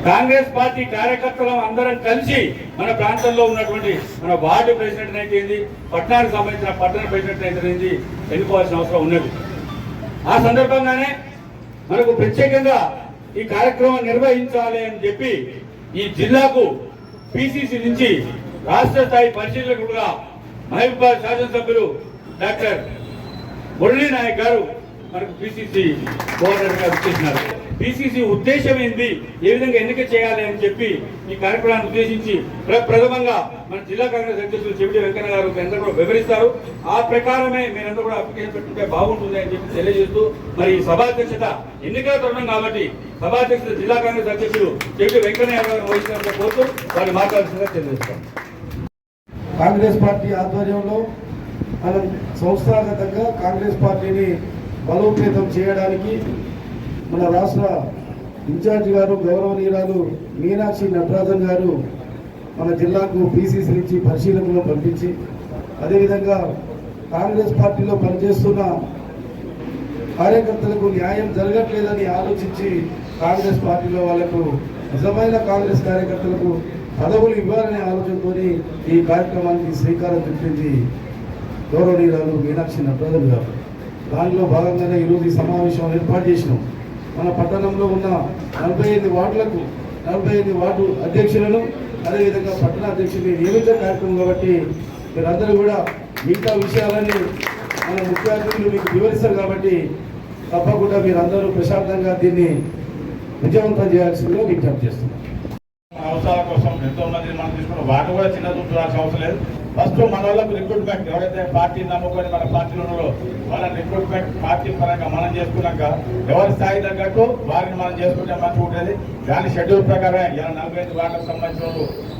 Congress party కార్యకర్తలు అందరం కలిసి మన ప్రాంతంలో ఉన్నటువంటి మన వార్డు ప్రెసిడెంట్ అయితే పట్టణానికి సంబంధించిన పట్టణ ప్రెసిడెంట్ అయితే ఎన్నుకోవాల్సిన అవసరం ఉన్నది. ఆ సందర్భంగానే మనకు ప్రత్యేకంగా ఈ కార్యక్రమం నిర్వహించాలి అని చెప్పి ఈ జిల్లాకు పిసిసి నుంచి రాష్ట్ర స్థాయి పరిశీలకుడుగా మహబూబాబాద్ శాసనసభ్యులు డాక్టర్ మురళీ నాయక్ గారు మనకు పిసిసి గవర్నర్ గా వచ్చేసినారు. పిసిసి ఉద్దేశం ఏంది, ఏ విధంగా ఎన్నిక చేయాలి అని చెప్పి ఈ కార్యక్రమాన్ని ఉద్దేశించి ప్రథమంగా మన జిల్లా కాంగ్రెస్ అధ్యక్షులు చెవిటి వెంకన్న గారు అందరూ కూడా వివరిస్తారు. ఆ ప్రకారమే మీరందరూ కూడా అప్లికేషన్ పెట్టుకుంటే బాగుంటుంది అని చెప్పి తెలియజేస్తూ మరి సభాధ్యక్షత ఎన్నికల తరుణం కాబట్టి సభాధ్యక్షత జిల్లా కాంగ్రెస్ అధ్యక్షులు చెవిటి వెంకన్న గారు వహించాలని కోరుతూ వారిని మాట్లాడాల్సిందిగా తెలియజేస్తాం. కాంగ్రెస్ పార్టీ ఆధ్వర్యంలో మనం సంస్థాగతంగా కాంగ్రెస్ పార్టీని బలోపేతం చేయడానికి మన రాష్ట్ర ఇన్ఛార్జ్ గారు గౌరవనీయురాలు మీనాక్షి నటరాజన్ గారు మన జిల్లాకు పిసిసి నుంచి పరిశీలనలో పంపించి, అదేవిధంగా కాంగ్రెస్ పార్టీలో పనిచేస్తున్న కార్యకర్తలకు న్యాయం జరగట్లేదని ఆలోచించి కాంగ్రెస్ పార్టీలో వాళ్లకు నిజమైన కాంగ్రెస్ కార్యకర్తలకు పదవులు ఇవ్వాలనే ఆలోచనతో ఈ కార్యక్రమానికి శ్రీకారం చుట్టింది గౌరవనీయురాలు మీనాక్షి నటరాజన్ గారు. దానిలో భాగంగానే ఈరోజు ఈ సమావేశం ఏర్పాటు చేసినాం. మన పట్టణంలో ఉన్న 45 వార్డులకు 45 వార్డు అధ్యక్షులను అదేవిధంగా పట్టణ అధ్యక్షుడిని నియమించే కార్యక్రమం కాబట్టి మీరందరూ కూడా మిగతా విషయాలన్నీ మన ముఖ్య అతిథులు మీకు వివరిస్తారు కాబట్టి తప్పకుండా మీరందరూ ప్రశాంతంగా దీన్ని విజయవంతం చేయాల్సిందిగా విజ్ఞప్తి చేస్తున్నాం. అవసరాల కోసం ఎంతో మంది మనం తీసుకున్న వాటి కూడా చిన్న చూడాల్సిన అవసరం లేదు. ఫస్ట్ మన వాళ్ళకు రిక్రూట్మెంట్ ఎవరైతే పార్టీ నమ్ముకొని మన పార్టీలో ఉన్నారో వాళ్ళ రిక్రూట్మెంట్ పార్టీ పరంగా మనం చేసుకున్నాక ఎవరి స్థాయి తగ్గట్టు వారిని మనం చేసుకుంటే మంచిగా ఉంటుంది. దాని షెడ్యూల్ ప్రకారం ఇలా 45 వార్డులకు సంబంధించిన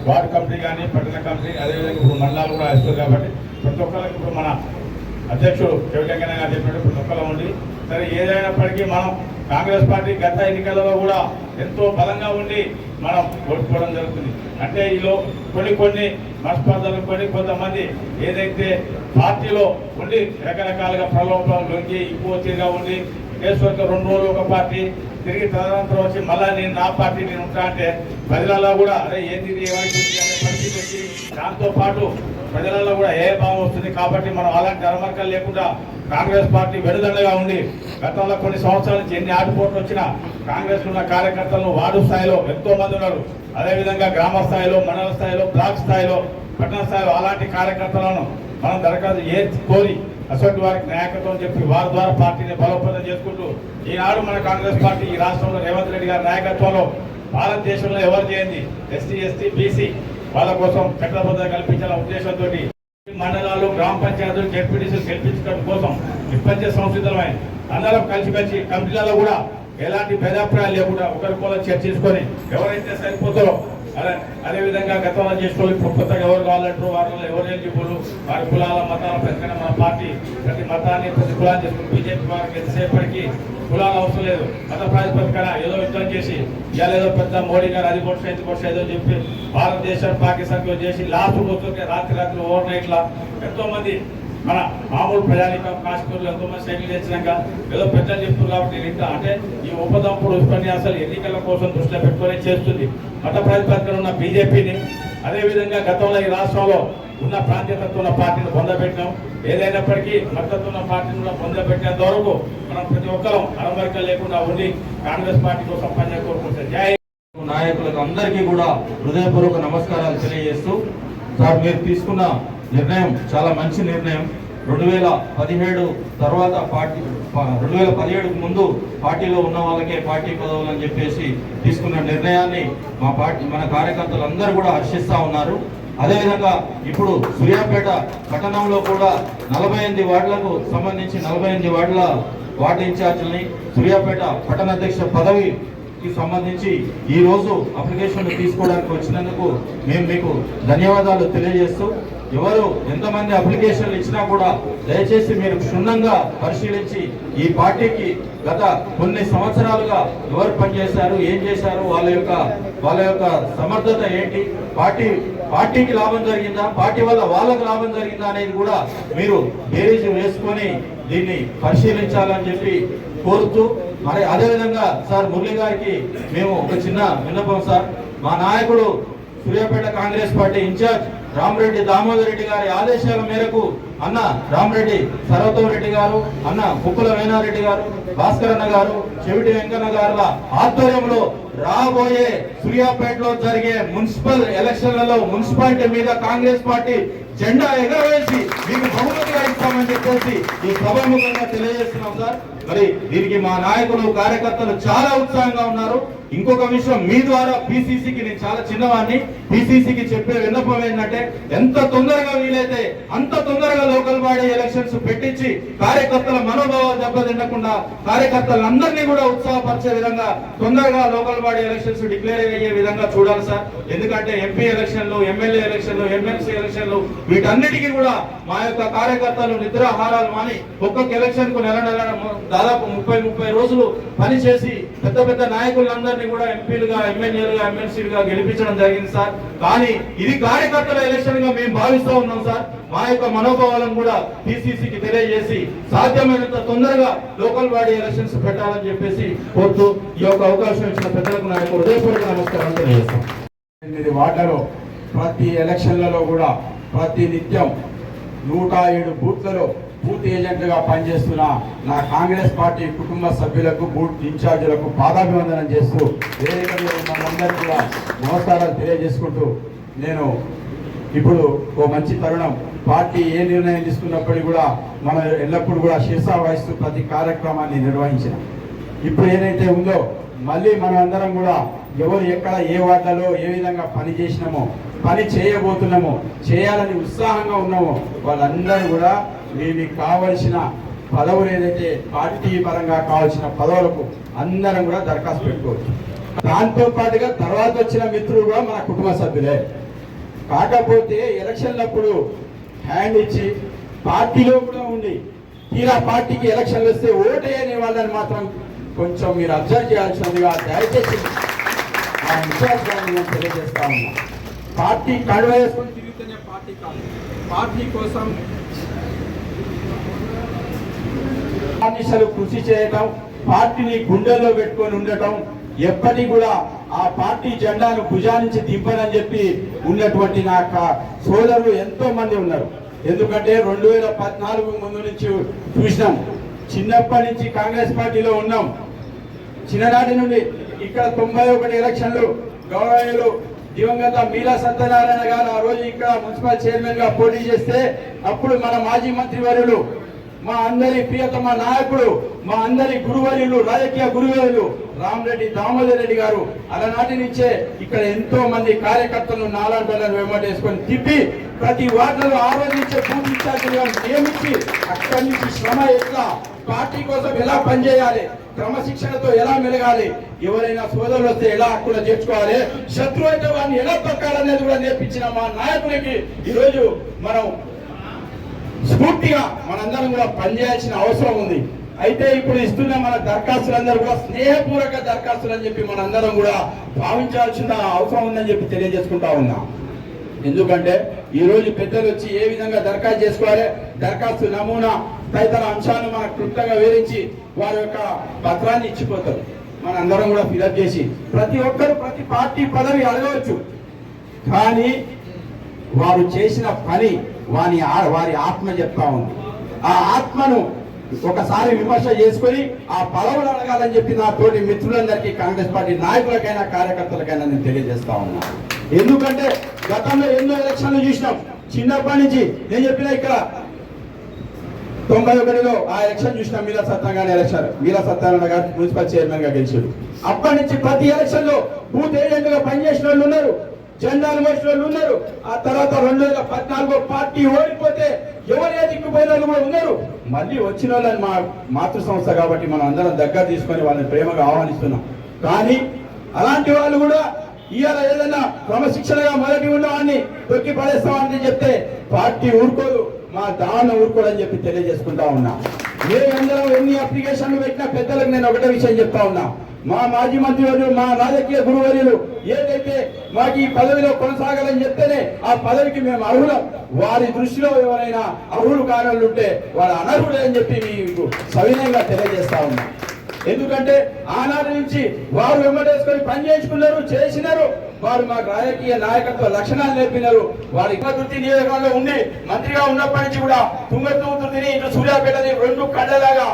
వార్డు కమిటీ కానీ పట్టణ కమిటీ అదేవిధంగా ఇప్పుడు మండలాలు కూడా వస్తుంది కాబట్టి ప్రతి ఒక్కరికి ఇప్పుడు మన అధ్యక్షుడు కేవలంగా గారు చెప్పినట్టు ప్రతి ఒక్కరు ఉండి సరే ఏదైనప్పటికీ మనం కాంగ్రెస్ పార్టీ గత ఎన్నికలలో కూడా ఎంతో బలంగా ఉండి మనం ఓడిపోవడం జరుగుతుంది. అంటే ఈలో కొన్ని మనస్పర్ధలు కొంతమంది ఏదైతే పార్టీలో ఉండి రకరకాలుగా ప్రలోభాలు లొంగి ఎక్కువగా ఉండి కేసువర్గ 2 రోజులు ఒక పార్టీ తిరిగి తదనంతరం వచ్చి మళ్ళీ నేను నా పార్టీ నేను ఉంటా అంటే ప్రజలలో కూడా అదే ఏంది ఏమైతుంది అనే పరిస్థితి వచ్చి దాంతో పాటు ప్రజలలో కూడా ఏ భావం వస్తుంది. కాబట్టి మనం అలాంటి అరమర్కలు లేకుండా కాంగ్రెస్ పార్టీ వెనుదండగా ఉండి గతంలో కొన్ని సంవత్సరాల నుంచి ఎన్ని ఆటుపోట్లు వచ్చినా కాంగ్రెస్ ఉన్న కార్యకర్తలను వార్డు స్థాయిలో ఎంతో మంది ఉన్నారు. అదేవిధంగా గ్రామ స్థాయిలో మండల స్థాయిలో బ్లాక్ స్థాయిలో పట్టణ స్థాయిలో అలాంటి కార్యకర్తలను మనం దరఖాస్తు కోరి అసలు వారికి నాయకత్వం చెప్పి వారి ద్వారా పార్టీని బలోపేతం చేసుకుంటూ ఈనాడు మన కాంగ్రెస్ పార్టీ ఈ రాష్ట్రంలో రేవంత్ రెడ్డి గారి నాయకత్వంలో భారతదేశంలో ఎవరు చేయండి ఎస్టీ ఎస్టీ బీసీ వాళ్ళ కోసం చట్టబద్ధత కల్పించాలనే ఉద్దేశంతో మండలాలు గ్రామ పంచాయతీలు జెడ్పీటీసీలు గెలిపించడం కోసం విపంచ సంసిద్ధమై అందరం కలిసి కమిటీలలో కూడా ఎలాంటి భేదాభిప్రాయాలు లేకుండా ఒకరికొకరు చర్చించుకొని ఎవరైతే సరిపోతారో అదేవిధంగా గతంలో చేసుకోవాలి ఇప్పుడు కొత్తగా ఎవరు కావాలంటారు వారిలో ఎవరు ఎలిజిబుల్ వారి కులాల మతాల ప్రతిగా మన పార్టీ ప్రతి మతాన్ని ప్రతి కులాన్ని చేసుకుని బీజేపీ వారికి ఎంతసేపటికి కులాలు అవసరం లేదు. మత ప్రాతిపదికన ఏదో యుద్ధం చేసి ఇలా ఏదో పెద్ద మోడీ గారు అది కొట్టు ఏదో చెప్పి భారతదేశం పాకిస్తాన్ చేసి లాస్ట్ పోతుంటే రాత్రి ఓవర్ నైట్లా ఎంతో మంది మన మామూలు ప్రజానికం కాశ్మీర్లో ఎంతోమంది సైకిల్ తెచ్చినాక ఏదో పెద్దలు చెప్తున్నారు కాబట్టి నేను అంటే ఈ ఉపదంపుడు ఉపన్యాసాలు ఎన్నికల కోసం దృష్టిలో పెట్టుకొని చేస్తుంది. మత ప్రాతిపదికన ఉన్న బీజేపీని అదేవిధంగా గతంలో ఈ రాష్ట్రంలో ఉన్న ప్రాంతీయతత్వ ఉన్న పార్టీని పొందబెట్టినాం. ఏదైనప్పటికీ మద్దతు ఉన్న పార్టీని కూడా పొందబెట్టేంత వరకు మనం ప్రతి ఒక్కరం అరమరిక లేకుండా ఉండి కాంగ్రెస్ పార్టీ కోసం పనిచేయ కోరుకుంటాం. జై నాయకులకు అందరికీ కూడా హృదయపూర్వక నమస్కారాలు తెలియజేస్తూ సార్ మీరు తీసుకున్న నిర్ణయం చాలా మంచి నిర్ణయం. 2017 తర్వాత 2017కు ముందు పార్టీలో ఉన్న వాళ్ళకే పార్టీ పదవులు అని చెప్పేసి తీసుకున్న నిర్ణయాన్ని మన కార్యకర్తలు అందరూ కూడా హర్షిస్తూ ఉన్నారు. అదేవిధంగా ఇప్పుడు సూర్యాపేట పట్టణంలో కూడా 48 వార్డులకు సంబంధించి 48 వార్డుల వార్డు ఇన్ఛార్జీలని సూర్యాపేట పట్టణాధ్యక్ష పదవికి సంబంధించి ఈ రోజు అప్లికేషన్లు తీసుకోవడానికి వచ్చినందుకు మేము మీకు ధన్యవాదాలు తెలియజేస్తూ ఎవరు ఎంతమంది అప్లికేషన్లు ఇచ్చినా కూడా దయచేసి మీరు క్షుణ్ణంగా పరిశీలించి ఈ పార్టీకి గత కొన్ని సంవత్సరాలుగా ఎవరు పనిచేశారు ఏం చేశారు వాళ్ళ యొక్క సమర్థత ఏంటి పార్టీకి లాభం జరిగిందా పార్టీ వల్ల వాళ్ళకు లాభం జరిగిందా అనేది కూడా మీరు బేరీజు వేసుకొని దీన్ని పరిశీలించాలని చెప్పి కోరుతూ మరి అదేవిధంగా సార్ మురళి గారికి మేము ఒక చిన్న విన్నపం సార్, మా నాయకుడు సూర్యాపేట కాంగ్రెస్ పార్టీ ఇన్ఛార్జ్ రామరెడ్డి దామోదర్ రెడ్డి గారి ఆదేశాల మేరకు అన్న రామరెడ్డి సర్వతో రెడ్డి గారు, అన్న కుక్కుల వేణారెడ్డి గారు, భాస్కర్ అన్న గారు, చెవిటి వెంకన్న గారుల ఆధ్వర్యంలో రాబోయే సూర్యాపేటలో జరిగే మున్సిపల్ ఎలక్షన్లలో మున్సిపాలిటీ మీద కాంగ్రెస్ పార్టీ జెండా ఎగరవేసి మీకు బహుమతిగా ఇస్తామని చెప్పేసి ఈ సభాముఖంగా తెలియజేస్తున్నాం సార్. మరి దీనికి మా నాయకులు కార్యకర్తలు చాలా ఉత్సాహంగా ఉన్నారు. ఇంకొక విషయం, మీ ద్వారా పిసిసికి, నేను చాలా చిన్నవాడిని, పిసిసికి చెప్పే విన్నపం ఏంటంటే ఎంత తొందరగా వీలైతే అంత తొందరగా లోకల్ బాడీ ఎలక్షన్స్ పెట్టించి కార్యకర్తల మనోభావాలు దెబ్బతిండకుండా కార్యకర్తలందరినీ కూడా ఉత్సాహపరిచే విధంగా తొందరగా లోకల్ బాడీ ఎలక్షన్స్ డిక్లేర్ అయ్యే విధంగా చూడాలి సార్. ఎందుకంటే ఎంపీ ఎలక్షన్లు, ఎమ్మెల్యే ఎలక్షన్లు, ఎమ్మెల్సీ ఎలక్షన్లు వీటన్నిటికీ కూడా మా యొక్క కార్యకర్తలు నిద్రాహారాలు మాని ఒక్కొక్క ఎలక్షన్ కు నెల దాదాపు 30 రోజులు పనిచేసి పెద్ద పెద్ద నాయకులందరినీ కూడా ఎంపీలుగా, ఎమ్మెల్యేలుగా, ఎమ్మెల్సీలుగా గెలిపించడం జరిగింది సార్. కానీ ఇది కార్యకర్తల ఎలక్షన్ గా మేము భావిస్తూ ఉన్నాం సార్. మా యొక్క మనోభావాలను కూడా పిసిసికి తెలియజేసి సాధ్యమైనంత తొందరగా లోకల్ బాడీ ఎలక్షన్స్ పెట్టాలని చెప్పేసి కోరుతూ ఈ యొక్క అవకాశం ఇచ్చిన పెద్దలకు నా యొక్క హృదయపూర్వక నమస్కారం తెలియజేస్తాం. 8 వార్డులలో ప్రతి ఎలక్షన్లలో కూడా ప్రతి నిత్యం 107 బూత్లలో బూత్ ఏజెంట్లుగా పనిచేస్తున్న నా కాంగ్రెస్ పార్టీ కుటుంబ సభ్యులకు, బూత్ ఇన్ఛార్జీలకు పాదాభివందనం చేస్తూ వేదిక మీద మనందరికీ కూడా నమస్కారాలు తెలియజేసుకుంటూ, నేను ఇప్పుడు ఓ మంచి తరుణం, పార్టీ ఏ నిర్ణయం తీసుకున్నప్పటికీ కూడా మనం ఎల్లప్పుడూ కూడా శిరసా వహిస్తూ ప్రతి కార్యక్రమాన్ని నిర్వహించిన ఇప్పుడు ఏదైతే ఉందో మళ్ళీ మనం అందరం కూడా ఎవరు ఎక్కడ ఏ వార్డులలో ఏ విధంగా పని చేసినామో, పని చేయబోతున్నామో, చేయాలని ఉత్సాహంగా ఉన్నామో వాళ్ళందరూ కూడా మీకు కావలసిన పదవులు ఏదైతే పార్టీ పరంగా కావాల్సిన పదవులకు అందరం కూడా దరఖాస్తు పెట్టుకోవచ్చు. దాంతో పాటుగా తర్వాత వచ్చిన మిత్రులు కూడా మన కుటుంబ సభ్యులే. కాకపోతే ఎలక్షన్లప్పుడు హ్యాండ్ ఇచ్చి పార్టీలో కూడా ఉండి తీరా పార్టీకి ఎలక్షన్లు వస్తే ఓటేయని వాళ్ళని మాత్రం కొంచెం మీరు అబ్జర్వ్ చేయాల్సిందిగా దయచేసి ఆ ఇన్ఛార్జ్ గారిని నేను తెలియజేస్తా ఉన్నా. పార్టీ కండువా వేసుకొని తిరుగుతూనే పార్టీ కాదు, పార్టీ కోసం కృషి చేయటం, పార్టీని గుండెల్లో పెట్టుకొని ఉండటం, ఎప్పటికీ కూడా ఆ పార్టీ జెండాను భుజానికి దింపనని చెప్పి ఉన్నటువంటి నా సోదరులు ఎంతో మంది ఉన్నారు. ఎందుకంటే 2014 ముందు నుంచి చూసినాం, చిన్నప్పటి నుంచి కాంగ్రెస్ పార్టీలో ఉన్నాం. చిన్ననాటి నుండి ఇక్కడ 91 ఎలక్షన్లు గౌరవనీయులు దివంగత మీలా సత్యనారాయణ గారు ఆ రోజు ఇక్కడ మున్సిపల్ చైర్మన్ గా పోటీ చేస్తే అప్పుడు మన మాజీ మంత్రి వర్యులు, మా అందరి ప్రియతమ నాయకుడు, మా అందరి గురువర్యులు, రాజకీయ గురువర్యులు రామరెడ్డి దామోదర్ రెడ్డి గారు అలనాటి నుంచే ఇక్కడ ఎంతో మంది కార్యకర్తలను నాలాంటి వెంబడేసుకొని తిప్పి ప్రతి వార్డులో ఆరోధించే బూత్ ఇన్ఛార్జీలుగా నియమించి అక్కడి నుంచి శ్రమ ఎట్లా, పార్టీ కోసం ఎలా పనిచేయాలి, క్రమశిక్షణతో ఎలా మెలగాలి, ఎవరైనా సోదరులు వస్తే ఎలా హక్కులు చేర్చుకోవాలి, శత్రువు అయితే వాడిని ఎలా తొక్కాలనేది కూడా నేర్పించిన మా నాయకులకి ఈరోజు మనం స్ఫూర్తిగా మనందరం కూడా పనిచేయాల్సిన అవసరం ఉంది. అయితే ఇప్పుడు ఇస్తున్న మన దరఖాస్తులందరూ కూడా స్నేహపూర్వక దరఖాస్తులు అని చెప్పి మనందరం కూడా భావించాల్సిన అవసరం ఉందని చెప్పి తెలియజేసుకుంటా ఉన్నాం. ఎందుకంటే ఈ రోజు పెద్దలు వచ్చి ఏ విధంగా దరఖాస్తు చేసుకోవాలి, దరఖాస్తు నమూనా తదితర అంశాలను మనకు క్లుప్తంగా వివరించి వారి యొక్క పత్రాన్ని ఇచ్చిపోతారు. మన అందరం కూడా ఫిలప్ చేసి ప్రతి ఒక్కరు ప్రతి పార్టీ పదవి అడగవచ్చు, కానీ వారు చేసిన పని వారి ఆత్మ చెప్తా ఉంది. ఆ ఆత్మను ఒకసారి విమర్శ చేసుకొని ఆ పదవులు అడగాలని చెప్పి నా తోటి మిత్రులందరికీ, కాంగ్రెస్ పార్టీ నాయకులకైనా కార్యకర్తలకైనా నేను తెలియజేస్తా ఉన్నా. ఎందుకంటే గతంలో ఎన్నో ఎలక్షన్లు చూసినాం. చిన్నప్పటి నుంచి నేను చెప్పిన ఇక్కడ 91లో ఆ ఎలక్షన్ చూసినాం, మీలా సత్యనారాయణ ఎలక్షన్. మీలా సత్యనారాయణ గారు మున్సిపల్ చైర్మన్ గా గెలిచాడు. అప్పటి నుంచి ప్రతి ఎలక్షన్ లో బూత్ ఏజెంట్ గా పనిచేసిన వాళ్ళు ఉన్నారు, జెండాలు మోసిన వాళ్ళు ఉన్నారు. ఆ తర్వాత 2014 పార్టీ ఓడిపోతే ఎవరు ఏ దిక్కుపోయిన వాళ్ళు కూడా ఉన్నారు. మళ్ళీ వచ్చిన వాళ్ళని మా మాతృ సంస్థ కాబట్టి మనం అందరం దగ్గర తీసుకొని వాళ్ళని ప్రేమగా ఆహ్వానిస్తున్నాం. కానీ అలాంటి వాళ్ళు కూడా ఇవాళ ఏదైనా క్రమశిక్షణగా మొదటి ఉన్నవాడిని తొక్కి పడేస్తామని చెప్తే పార్టీ ఊరుకోదు, మా దాన్ని ఊరుకోదని చెప్పి తెలియజేసుకుంటా ఉన్నా. మేమందరం ఎన్ని అప్లికేషన్లు పెట్టినా పెద్దలకు నేను ఒకటే విషయం చెప్తా ఉన్నా, మా మాజీ మంత్రి వర్యులు, మా రాజకీయ గురువర్యులు ఏదైతే మాకు ఈ పదవిలో కొనసాగాలని చెప్తేనే ఆ పదవికి మేము అర్హులం. వారి దృష్టిలో ఎవరైనా అర్హులు కాని ఉంటే వాడు అనర్హుడే అని చెప్పి మీకు సవినయంగా తెలియజేస్తా ఉన్నా. ఎందుకంటే ఆనాటి నుంచి వారు వెంబడేసుకొని పని చేసినారు. వారు మాకు రాజకీయ నాయకత్వ లక్షణాలు నేర్పినారు. వారు తుంగతుర్తి నియోజకవర్గంలో ఉండి మంత్రిగా ఉన్నప్పటి నుంచి కూడా తుంగతుర్తిని ఇటు సూర్యాపేటని రెండు కళ్ళలాగా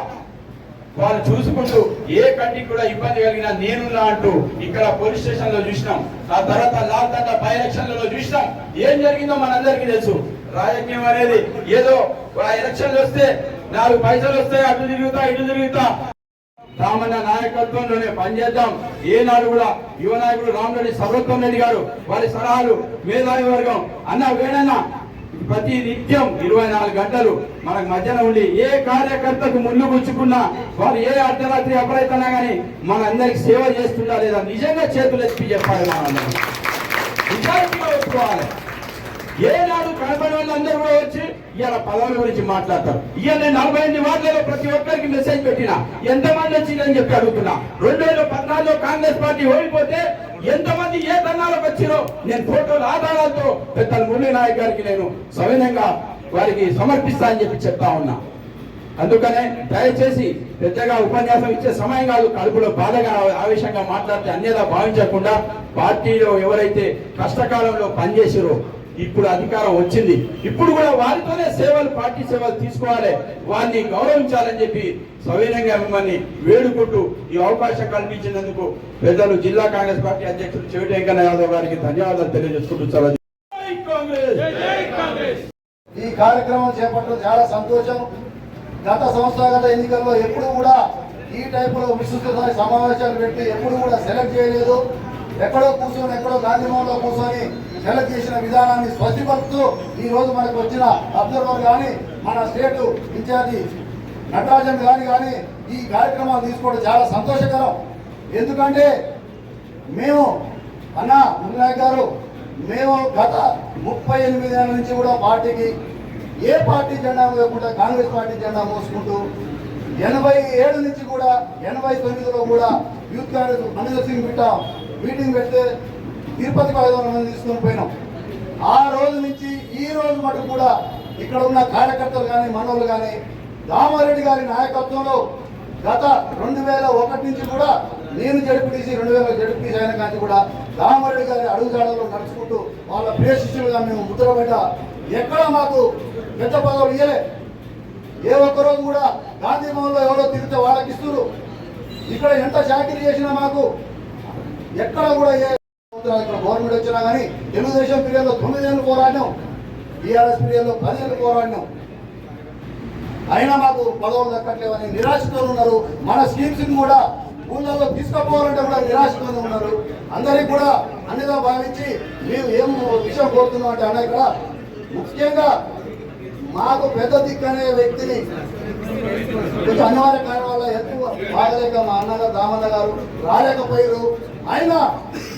వాళ్ళు చూసుకుంటూ ఏ కంటికి కూడా ఇబ్బంది కలిగినా నేనున్నా అంటూ ఇక్కడ పోలీస్ స్టేషన్ లో చూసినాం. ఆ తర్వాత లాల్ తండ బై ఎలక్షన్లలో చూసినాం. ఏం జరిగిందో మనందరికీ తెలుసు. రాజకీయం అనేది ఏదో ఎలక్షన్లు వస్తే 4 పైసలు వస్తాయి, అటు తిరుగుతా ఇటు తిరుగుతా. రామన్న నాయకత్వంలోనే పనిచేద్దాం. ఏనాడు కూడా యువ నాయకుడు రామరెడ్డి సర్వోత్తం రెడ్డి గారు వారి సలహాలు మేధావి వర్గం అన్న వేడన్న ప్రతి నిత్యం 24 గంటలు మనకు మధ్యన ఉండి ఏ కార్యకర్తకు ముళ్ళు గుచ్చుకున్నా వారు ఏ అర్ధరాత్రి అపరైతున్నా కానీ మన అందరికి సేవ చేస్తుందా లేదా నిజంగా చేతులు ఎత్తి చెప్పాలి. మనందరం నిజాయితీగా ఒప్పుకోవాలి. ఏనాడు కనపడి వాళ్ళందరూ కూడా వచ్చి ఇవాళ పదవుల గురించి మాట్లాడతారు. ఇవాళ నేను 48 వార్డులలో ప్రతి ఒక్కరికి మెసేజ్ పెట్టినా ఎంతమంది వచ్చిందని చెప్పి అడుగుతున్నా. 2014లో కాంగ్రెస్ పార్టీ ఓడిపోతే ఎంతమంది ఏ ధర్నాలకు వచ్చిరో నేను ఫోటోలు ఆధారాలతో పెద్దల మురళీ నాయక్ గారికి నేను సవినయంగా వారికి సమర్పిస్తా అని చెప్పి చెప్తా ఉన్నా. అందుకనే దయచేసి పెద్దగా ఉపన్యాసం ఇచ్చే సమయం కాదు. కడుపులో బాధగా ఆవేశంగా మాట్లాడితే అన్యదా భావించకుండా పార్టీలో ఎవరైతే కష్టకాలంలో పనిచేసిరో ఇప్పుడు అధికారం వచ్చింది, ఇప్పుడు కూడా వారితోనే పార్టీ సేవలు తీసుకోవాలి, వారిని గౌరవించాలని చెప్పి సవినయంగా మిమ్మల్ని వేడుకుంటూ ఈ అవకాశం కల్పించినందుకు పెద్దలు జిల్లా కాంగ్రెస్ పార్టీ అధ్యక్షుడు చెవిటి వెంకన్న యాదవ్ గారికి ధన్యవాదాలు తెలియజేసుకుంటున్నారు. ఈ కార్యక్రమం చేపట్టడం చాలా సంతోషం. గత సంస్థాగత ఎన్నికల్లో ఎప్పుడు కూడా ఈ టైపులో విస్తృత సమావేశాలు పెట్టి ఎప్పుడు కూడా సెలెక్ట్ చేయలేదు. ఎక్కడో కూర్చొని ఎక్కడో గాంధీభవన్లో కూర్చొని సెలెక్ట్ చేసిన విధానాన్ని స్పష్టపరుస్తూ ఈ రోజు మనకు వచ్చిన అబ్జర్వర్ కానీ మన స్టేట్ ఇన్ఛార్జి నటరాజన్ కానీ ఈ కార్యక్రమాలు తీసుకోవడం చాలా సంతోషకరం. ఎందుకంటే మేము మురళి గారు మేము గత 38 ఏళ్ళ నుంచి కూడా పార్టీకి ఏ పార్టీ జెండా మోయకుండా కాంగ్రెస్ పార్టీ జెండా మోసుకుంటూ 87 నుంచి కూడా 89లో కూడా యూత్ కాంగ్రెస్ మనిందర్ సింగ్ మీటింగ్ పెడితే తిరుపతికి 500 మంది తీసుకొని పోయినాం. ఆ రోజు నుంచి ఈ రోజు మటుకు కూడా ఇక్కడ ఉన్న కార్యకర్తలు కానీ మనోళ్ళు కానీ రామారెడ్డి గారి నాయకత్వంలో గత 2001 నుంచి కూడా నేను జడ్పీటీసీ 2000 జడ్పీటీసీ అయిన కానీ కూడా రామారెడ్డి గారి అడుగుజాడలో నడుచుకుంటూ వాళ్ళ ప్రియ శిష్యులుగా మేము ముద్రపడ్డ ఎక్కడ మాకు పెద్ద పదవులు ఇయ్యలే. ఏ ఒక్కరోజు కూడా గాంధీ భవన్లో ఎవరో తిరిగితే వాళ్ళకి ఇస్తున్నారు. ఇక్కడ ఎంత చాకరీ చేసినా మాకు ఎక్కడ కూడా ఇక్కడ గవర్నమెంట్ వచ్చినా కానీ తెలుగుదేశం పీరియడ్లో 9 ఏళ్ళు పోరాడినాం, టీఆర్ఎస్ పీరియడ్లో 10 ఏళ్ళు పోరాడినాం. అయినా మాకు పదవులు దక్కట్లేవని నిరాశతో ఉన్నారు. మన స్కీమ్స్ కూడా ఊళ్ళలో తీసుకుపోవాలంటే కూడా నిరాశతోనే ఉన్నారు. అందరికి కూడా అన్నిగా భావించి మేము ఏం విషయం కోరుతున్నాం అంటే అన్న ఇక్కడ ముఖ్యంగా మాకు పెద్ద దిక్కనే వ్యక్తిని కొంచెం అనివార్య కారణం వల్ల ఎక్కువ బాగలేక మా అన్నగారు దామన్న గారు రాలేకపోయారు. అయినా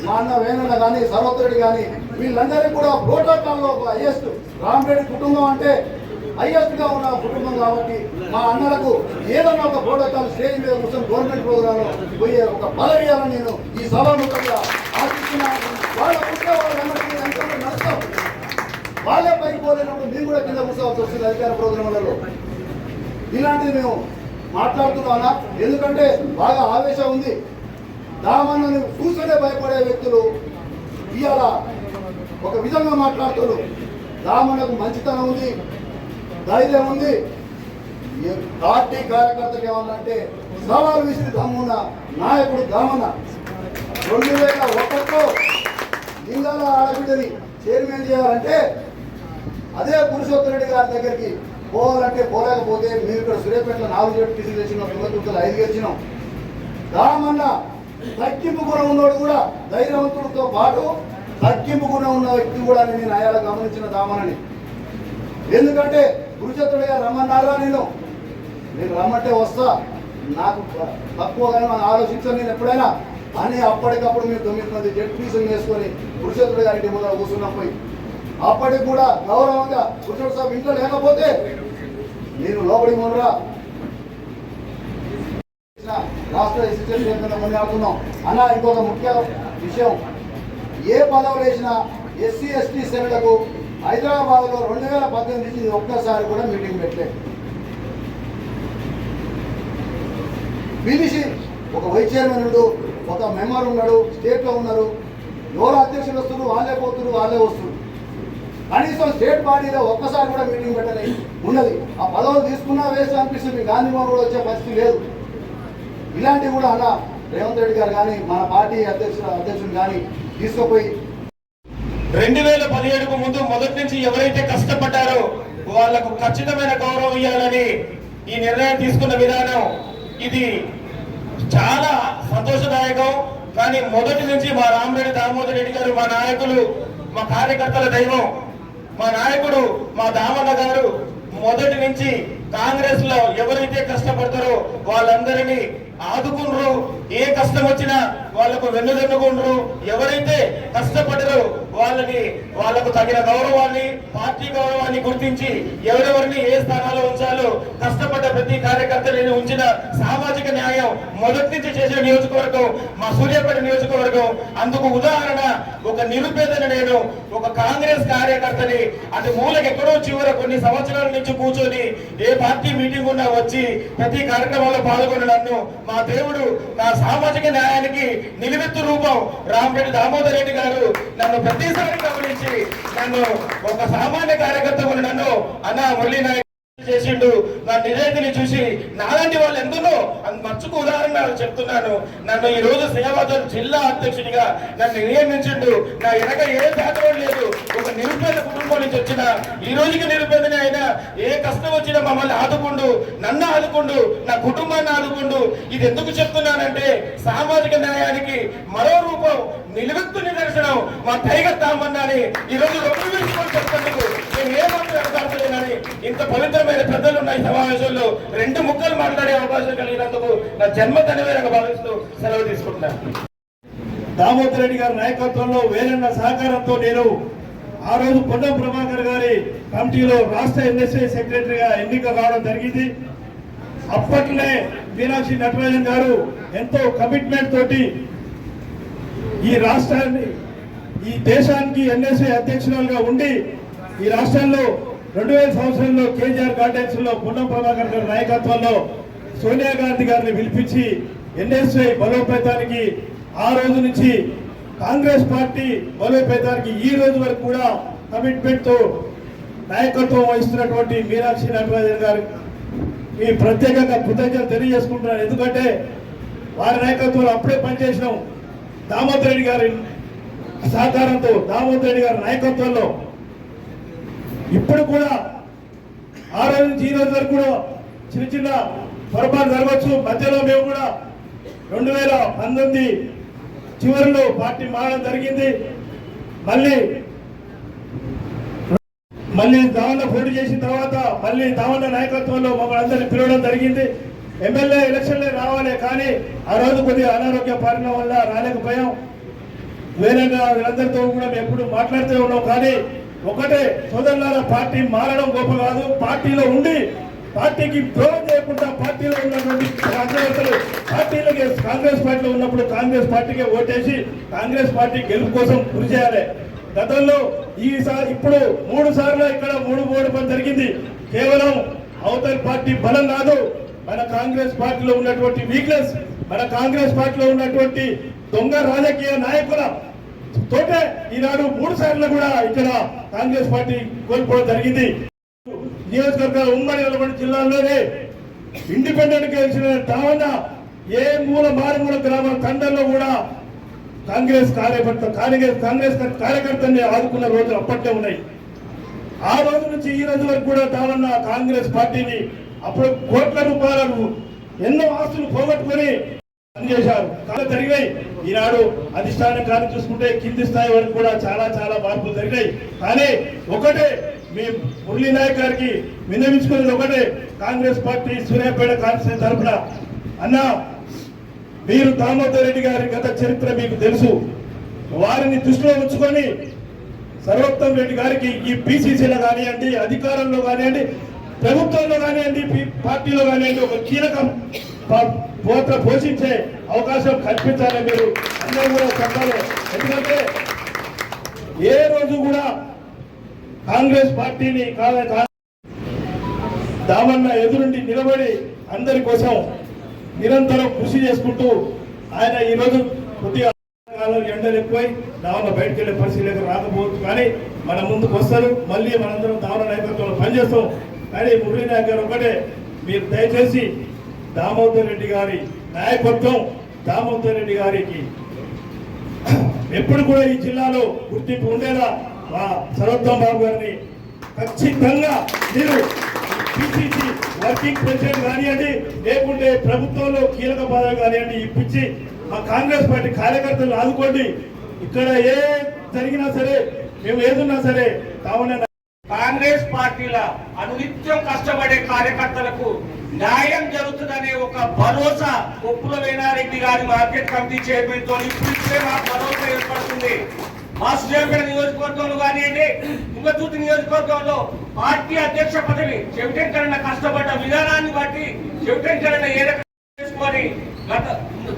మా అన్న వేణన్న కానీ సర్వత్రెడ్డి కానీ వీళ్ళందరికీ కూడా ప్రోటోకాల్లో ఒక హైయెస్ట్ రామరెడ్డి కుటుంబం అంటే హైయెస్ట్ గా ఉన్న కుటుంబం కాబట్టి మా అన్నలకు ఏదన్నా ఒక ప్రోటోకాల్ స్టేజ్ మీద కూర్చొని గవర్నమెంట్ ప్రోగ్రామ్ లో పోయే ఒక పదవి ఇవ్వాలని నేను ఈ సభాముఖంగా ఆశిస్తున్నాను. వాళ్ళ పుట్టే వాళ్ళందరికీ ఎంత నష్టం వాళ్ళే పైకి పోలేనప్పుడు మేము కూడా కింద కూర్చోవాల్సి వస్తుంది అధికార ప్రోగ్రాంలలో. ఇలాంటివి మేము మాట్లాడుతున్నామన్నా ఎందుకంటే బాగా ఆవేశం ఉంది. దామన్నని చూస్తేనే భయపడే వ్యక్తులు ఇవాళ ఒక విధంగా మాట్లాడుతున్నారు. దామన్నకు మంచితనం ఉంది, ధైర్యం ఉంది. పార్టీ కార్యకర్తకి ఏమన్నంటే సవాల్ విసిరి దమ్మున్న నాయకుడు దామన్న. 2001లో లింగాల ఆడబిడ్డని చైర్మన్ చేయాలంటే అదే పురుషోత్తమ రెడ్డి గారి దగ్గరికి పోవాలంటే పోలేకపోతే మేము ఇక్కడ సూర్యాపేటలో 4 జడ్పీటీసీ చేసినాం, తుంగతుర్తిలో 5 గెలిచినాం. దామన్న తగ్గింపు గుణం ఉన్నవాడు కూడా ధైర్యవంతుడితో పాటు తగ్గింపు గుణం ఉన్న వ్యక్తి కూడా నేను అయాల గమనించిన దామనని. ఎందుకంటే పురుషోత్తముడు గారు రమ్మన్నారా, నేను రమ్మంటే వస్తా, నాకు తక్కువగానే మనం ఆలోచించాను నేను ఎప్పుడైనా అని అప్పటికప్పుడు మేము 9 మంది జడ్పీటీసీలు వేసుకొని పురుషోత్తముడు గారి ముందర కూర్చున్నాం పోయి. అప్పటికి కూడా గౌరవంగా పురుషోత్తమ సాబ్ ఇంట్లో లేకపోతే నేను లోపలికి మొదరా రాష్ట్ర అసిస్టెంట్ ఆడుతున్నాం అన్న. ఇంకొక ముఖ్య విషయం, ఏ పదవులు వేసినా ఎస్సీ ఎస్టీ సెల్లకు హైదరాబాద్లో 2018 నుంచి ఒక్కసారి కూడా మీటింగ్ పెట్టలేదు. పిలిచి ఒక వైస్ చైర్మన్ ఉన్నాడు, ఒక మెంబర్ ఉన్నాడు, స్టేట్లో ఉన్నారు, ఎవరు అధ్యక్షులు వస్తున్నారు, వాళ్ళే పోతున్నారు, వాళ్ళే వస్తున్నారు. కనీసం స్టేట్ బాడీలో ఒక్కసారి కూడా మీటింగ్ పెట్టని ఉన్నది. ఆ పదవులు తీసుకున్నా వేస్ట్ అనిపిస్తుంది. గాంధీ భవన్ కూడా వచ్చే పరిస్థితి లేదు. ఇలాంటివి కూడా అలా రేవంత్ రెడ్డి గారు కానీ మన పార్టీ అధ్యక్షుడు కానీ తీసుకుపోయి 2017కు ముందు మొదటి నుంచి ఎవరైతే కష్టపడ్డారో వాళ్లకు ఖచ్చితమైన గౌరవం ఇవ్వాలని ఈ నిర్ణయం తీసుకున్న విధానం ఇది చాలా సంతోషదాయకం. కానీ మొదటి నుంచి మా రామరెడ్డి దామోదర్ రెడ్డి గారు, మా నాయకులు, మా కార్యకర్తల దైవం, మా నాయకుడు మా దామన్న గారు మొదటి నుంచి కాంగ్రెస్ లో ఎవరైతే కష్టపడతారో వాళ్ళందరినీ ఆదుకుండ్రు. ఏ కష్టం వచ్చినా వాళ్లకు వెన్నుదన్నుకుండ్రు. ఎవరైతే కష్టపడరో వాళ్ళకు తగిన గౌరవాన్ని, పార్టీ గౌరవాన్ని గుర్తించి ఎవరెవరిని ఏ స్థానాల్లో ఉంచాలో కష్టపడ్డ ప్రతి కార్యకర్తని ఉంచిన సామాజిక న్యాయం మొదటి నుంచి చేసే నియోజకవర్గం మా సూర్యాపేట నియోజకవర్గం. అందుకు ఉదాహరణ ఒక నిరుపేదను నేను, ఒక కాంగ్రెస్ కార్యకర్తని అటు మూలకి ఎక్కడో చివర కొన్ని సంవత్సరాల నుంచి కూర్చొని ఏ పార్టీ మీటింగ్ ఉన్నా వచ్చి ప్రతి కార్యక్రమంలో పాల్గొన్న నన్ను మా దేవుడు నా సామాజిక న్యాయానికి నిలువెత్తు రూపం రామరెడ్డి దామోదర్ రెడ్డి గారు నన్ను ప్రతిసారి గమనించి నన్ను ఒక సామాన్య కార్యకర్త నన్ను అన్న మురళీ నాయక్ చేసిండు. నా నిజాయితీని చూసి నాలాంటి వాళ్ళు ఎందులో మచ్చుకు ఉదాహరణ చెప్తున్నాను. నన్ను ఈ రోజు సేవాదల్ జిల్లా అధ్యక్షుడిగా నన్ను నియమించిండు. నా వెనక ఏ బ్యాక్గ్రౌండ్ లేదు. ఒక నిరుపేద కుటుంబం నుంచి వచ్చిన ఈ రోజుకి నిరుపేదనే అయినా ఏ కష్టం వచ్చినా మమ్మల్ని ఆదుకుండు, నన్ను ఆదుకుండు, నా కుటుంబాన్ని ఆదుకుండు. ఇది ఎందుకు చెప్తున్నానంటే సామాజిక న్యాయానికి మరో రూపం, నిలువెత్తు నిదర్శనం మా టైగర్ తామన్నాని ఈ రోజు రెండు విషయాలు చెప్తాను. నేను ఏమాత్రం ఇంత పవిత్రమైన పెద్దలు ఉన్నాయి సమావేశంలో 2 ముక్కలు మాట్లాడే అవకాశం కలిగినందుకు నా జన్మ ధన్యవాదంగా భావిస్తూ సెలవు తీసుకుంటున్నాను. దామోదర్ రెడ్డి గారి నాయకత్వంలో వేలన్న సహకారంతో నేను ఆ రోజు పొన్నం ప్రభాకర్ గారి కమిటీలో రాష్ట్ర ఎన్ఎస్ఏ సెక్రటరీగా ఎన్నిక కావడం జరిగింది. అప్పట్లోనే మీనాక్షి నటరాజన్ గారు ఎంతో కమిట్మెంట్ తోటి ఈ రాష్ట్రాన్ని, ఈ దేశానికి ఎన్ఎస్ఏ అధ్యక్షురాలుగా ఉండి ఈ రాష్ట్రంలో 2000 సంవత్సరంలో కేజీఆర్ గార్డెన్స్ లో పొన్నం ప్రభాకర్ గారి నాయకత్వంలో సోనియా గాంధీ గారిని పిలిపించి ఎన్ఎస్ఐ బలోపేతానికి ఆ రోజు నుంచి కాంగ్రెస్ పార్టీ బలోపేతానికి ఈ రోజు వరకు కూడా కమిట్మెంట్ తో నాయకత్వం వహిస్తున్నటువంటి మీనాక్షి నటరాజన్ గారు ఈ ప్రత్యేకంగా కృతజ్ఞతలు తెలియజేసుకుంటున్నాను. ఎందుకంటే వారి నాయకత్వంలో అప్పుడే పనిచేసినాం. దామోదర్ రెడ్డి గారి సహకారంతో, దామోదర్ రెడ్డి గారి నాయకత్వంలో ఇప్పుడు కూడా ఆ రోజు నుంచి ఈ రోజు వరకు కూడా చిన్న చిన్న పొరపాటు జరగవచ్చు. మధ్యలో మేము కూడా 2019 చివరిలో పార్టీ మారడం జరిగింది. మళ్ళీ దావన్న పోటీ చేసిన తర్వాత మళ్ళీ దావన్న నాయకత్వంలో మమ్మల్ని అందరినీ పిలవడం జరిగింది. ఎమ్మెల్యే ఎలక్షన్లే రావాలి, కానీ ఆ రోజు కొద్దిగా అనారోగ్య పాలన వల్ల రాలేకపోయాం. వేరేగా వీళ్ళందరితో కూడా మేము ఎప్పుడు మాట్లాడుతూ ఉన్నాం. కానీ ఒకటే సోదరులారా, పార్టీ మారడం గొప్ప కాదు. పార్టీలో ఉండి పార్టీకి ద్రోహం చేయకుండా పార్టీలో ఉన్నటువంటి కార్యకర్తలు పార్టీలకి కాంగ్రెస్ పార్టీలో ఉన్నప్పుడు కాంగ్రెస్ పార్టీకే ఓటేసి కాంగ్రెస్ పార్టీ గెలుపు కోసం కృషి చేయాలి. గతంలో ఇప్పుడు 3 సార్లు ఇక్కడ 3 ఓడిపోవడం జరిగింది. కేవలం అవతల పార్టీ బలం కాదు, మన కాంగ్రెస్ పార్టీలో ఉన్నటువంటి వీక్నెస్, మన కాంగ్రెస్ పార్టీలో ఉన్నటువంటి దొంగ రాజకీయ నాయకుల తోటే ఈనాడు 3 సార్లు కూడా ఇక్కడ కాంగ్రెస్ పార్టీ కోల్పోవడం జరిగింది. నియోజకవర్గాల ఉమ్మడి నల్గొండ జిల్లాలోనే ఇండిపెండెంట్ గెలిచిన దావన్న ఏ మారుమూల గ్రామాల తండ్రిలో కూడా కాంగ్రెస్ కార్యకర్తల్ని ఆదుకున్న రోజులు అప్పట్లో ఉన్నాయి. ఆ రోజు నుంచి ఈ రోజు వరకు కూడా దావన్న కాంగ్రెస్ పార్టీని అప్పుడు కోట్ల రూపాయలు ఎన్నో ఆస్తులు పోగొట్టుకుని పనిచేశారు. జరిగాయి. ఈనాడు అధిష్టానం కానీ చూసుకుంటే కింది స్థాయి వరకు కూడా చాలా చాలా మార్పులు జరిగాయి. కానీ ఒకటే మీ మురళీ నాయక్ గారికి విన్నవించుకునేది ఒకటే, కాంగ్రెస్ పార్టీ సూర్యాపేట కాన్స్టిట్యూన్సీ తరఫున అన్న, మీరు దామోదర్ రెడ్డి గారి గత చరిత్ర మీకు తెలుసు. వారిని దృష్టిలో ఉంచుకొని సర్వోత్తమ్ రెడ్డి గారికి ఈ పిసిసిలో కానివ్వండి, అధికారంలో కానివ్వండి, ప్రభుత్వంలో కానివ్వండి, పార్టీలో కానివ్వండి ఒక కీలకం పాత్ర పోషించే అవకాశం కల్పించాలని మీరు అందరూ కూడా చెప్పాలి. ఎందుకంటే ఏ రోజు కూడా కాంగ్రెస్ పార్టీని దామన్న ఎదురుండి నిలబడి అందరి కోసం నిరంతరం కృషి చేసుకుంటూ ఆయన ఈరోజు కొద్దిగా ఎండలు ఎక్కువై దావన బయటకు వెళ్ళే పరిస్థితి రాకపోవచ్చు, కానీ మన ముందుకు వస్తారు. మళ్ళీ మనందరం దావన నాయకత్వంలో పనిచేస్తాం. కానీ మురళీ నాయక్ గారు ఒకటే, మీరు దయచేసి దామోదర్ రెడ్డి గారి నాయకత్వం, దామోదర్ రెడ్డి గారికి ఎప్పుడు కూడా ఈ జిల్లాలో గుర్తింపు ఉండేలా మా సర్వోత్తమ్ బాబు గారిని ఖచ్చితంగా మీరు పిసిసి వర్కింగ్ ప్రెసిడెంట్ కానివ్వండి, లేకుంటే ప్రభుత్వంలో కీలక పదవి కానివ్వండి ఇప్పించి మా కాంగ్రెస్ పార్టీ కార్యకర్తలు ఆదుకోండి. ఇక్కడ ఏ జరిగినా సరే, మేము ఏదున్నా సరే కావున కాంగ్రెస్ పార్టీల అనునిత్యం కష్టపడే కార్యకర్తలకు న్యాయం జరుగుతుందనే ఒక భరోసా కొప్పుల వేణారెడ్డి గారి మార్కెట్ కమిటీ చైర్మన్ తో ఇప్పుడిప్పుడే మాకు భరోసా ఏర్పడుతుంది. మా సుజాపేట నియోజకవర్గంలో కానివ్వండి, తుంగతుర్తి నియోజకవర్గంలో పార్టీ అధ్యక్ష పదవి చెవిటెంకరణ కష్టపడ్డ విధానాన్ని బట్టి చెవిటెంకరణ ఏ రకంగా చేసుకొని